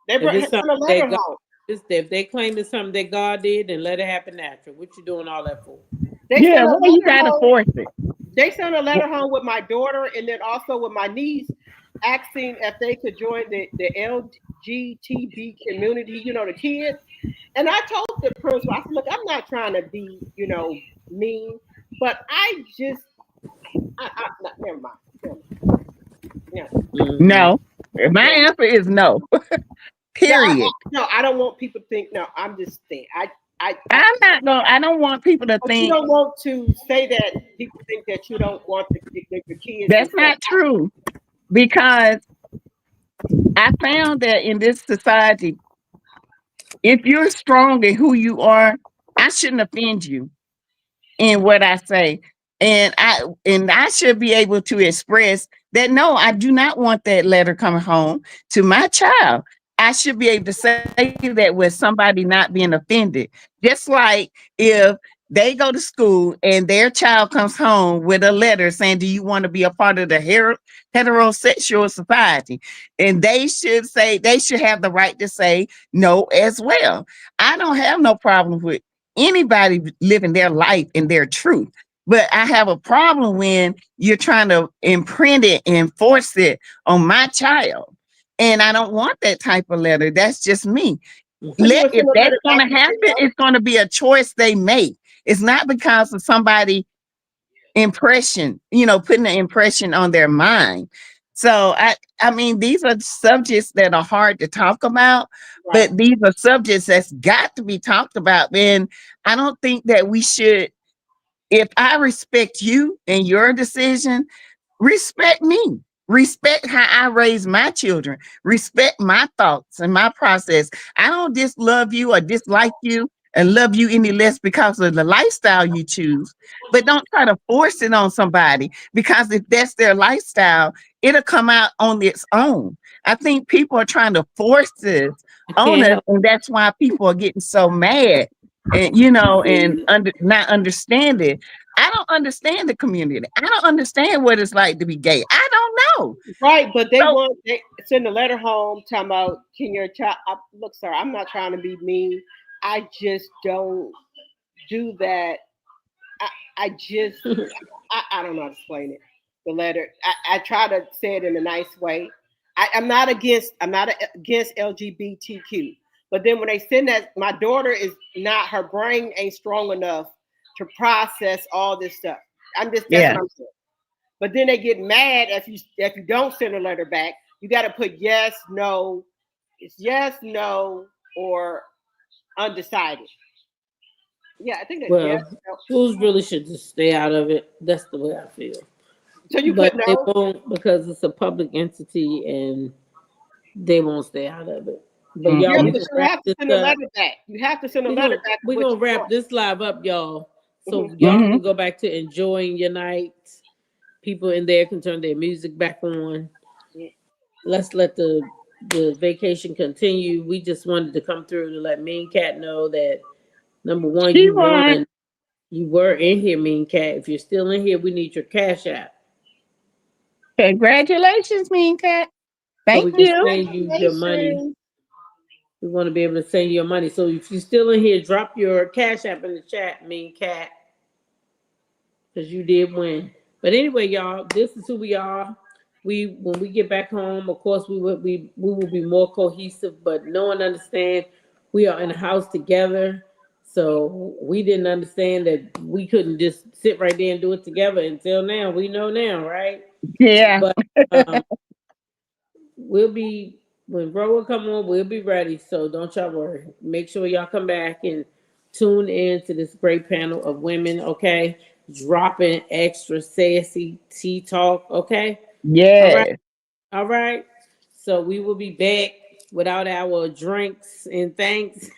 B: They
A: If
B: brought
A: it's
B: him a
A: something
B: letter
A: that God,
B: home.
A: if they claim it's something that God did, then let it happen natural. What you doing all that for?
B: They
D: Yeah,
B: sent a
D: well, you
B: letter
D: gotta
B: home.
D: force it.
B: They sent a letter home with my daughter and then also with my niece, asking if they could join the LGBT community, you know, the kids. And I told the principal, I said, look, I'm not trying to be, you know, mean, but I just, never mind. Yeah.
D: No. My answer is no. Period.
B: No, I don't want people to think, no, I'm just saying. I
D: don't want people to
B: but you
D: think
B: don't want to say that people think that you don't want the kids.
D: that's not true, because I found that in this society, if you're strong in who you are, I shouldn't offend you in what I say. And I should be able to express that no, I do not want that letter coming home to my child. I should be able to say that with somebody not being offended. Just like if they go to school and their child comes home with a letter saying, "Do you want to be a part of the heterosexual society?" And they should have the right to say no as well. I don't have no problem with anybody living their life in their truth. But I have a problem when you're trying to imprint it and force it on my child. And I don't want that type of letter. That's just me. If that's going to happen, it's going to be a choice they make. It's not because of somebody impression, putting an impression on their mind. So I mean, these are subjects that are hard to talk about, but these are subjects that's got to be talked about. And I don't think that we should, if I respect you and your decision, respect me. Respect how I raise my children. Respect my thoughts and my process. I don't just love you or dislike you and love you any less because of the lifestyle you choose. But don't try to force it on somebody, because if that's their lifestyle, it'll come out on its own. I think people are trying to force this on us, and that's why people are getting so mad and not understand it. I don't understand the community. I don't understand what it's like to be gay. I don't know.
B: Right, but they send a letter home talking about, can your child look, sir, I'm not trying to be mean. I just don't do that. I just I don't know how to explain it. The letter. I try to say it in a nice way. I'm not against LGBTQ. But then when they send that, my daughter is not, her brain ain't strong enough to process all this stuff. That's what I'm saying. But then they get mad if you don't send a letter back. You got to put yes, no. It's yes, no, or undecided. Yeah, I think that's yes. No.
A: Schools really should just stay out of it. That's the way I feel.
B: So you
A: but
B: put no?
A: They won't, because it's a public entity and they won't stay out of it. But y'all,
B: you have to send a letter back. You have to send a letter back.
A: We're gonna wrap this live up, y'all. So y'all can go back to enjoying your night. People in there can turn their music back on. Let's let the vacation continue. We just wanted to come through to let me and Kat know that, number one, you won. You were in here, Mean Cat. If you're still in here, we need your Cash App.
D: Congratulations, Mean Cat.
A: So we
D: Thank
A: can
D: you.
A: send you your money. We want to be able to send you your money. So if you're still in here, drop your Cash App in the chat, Mean Cat, because you did win. But anyway, y'all, this is who we are. When we get back home, of course, we will be more cohesive. But know and understand, we are in a house together. So we didn't understand that we couldn't just sit right there and do it together until now. We know now, right?
D: Yeah.
A: But we'll be when Bro will come on, we'll be ready. So don't y'all worry. Make sure y'all come back and tune in to this great panel of women, okay? Dropping extra sassy tea talk, okay? All right,
D: Yeah.
A: all right. So we will be back without our drinks and thanks.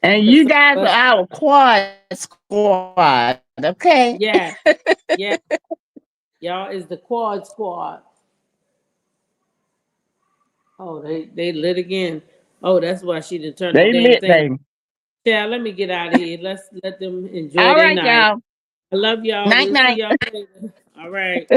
D: And you guys are our quad squad, okay?
A: Yeah, yeah. Y'all is the quad squad. Oh, they lit again. Oh, that's why she didn't turn the
D: They
A: damn
D: lit,
A: thing.
D: baby.
A: Yeah, let me get out of here. Let's let them enjoy
D: All
A: their
D: right,
A: night.
D: y'all.
A: I love y'all.
D: Night,
A: We'll see
D: night.
A: y'all later. All right.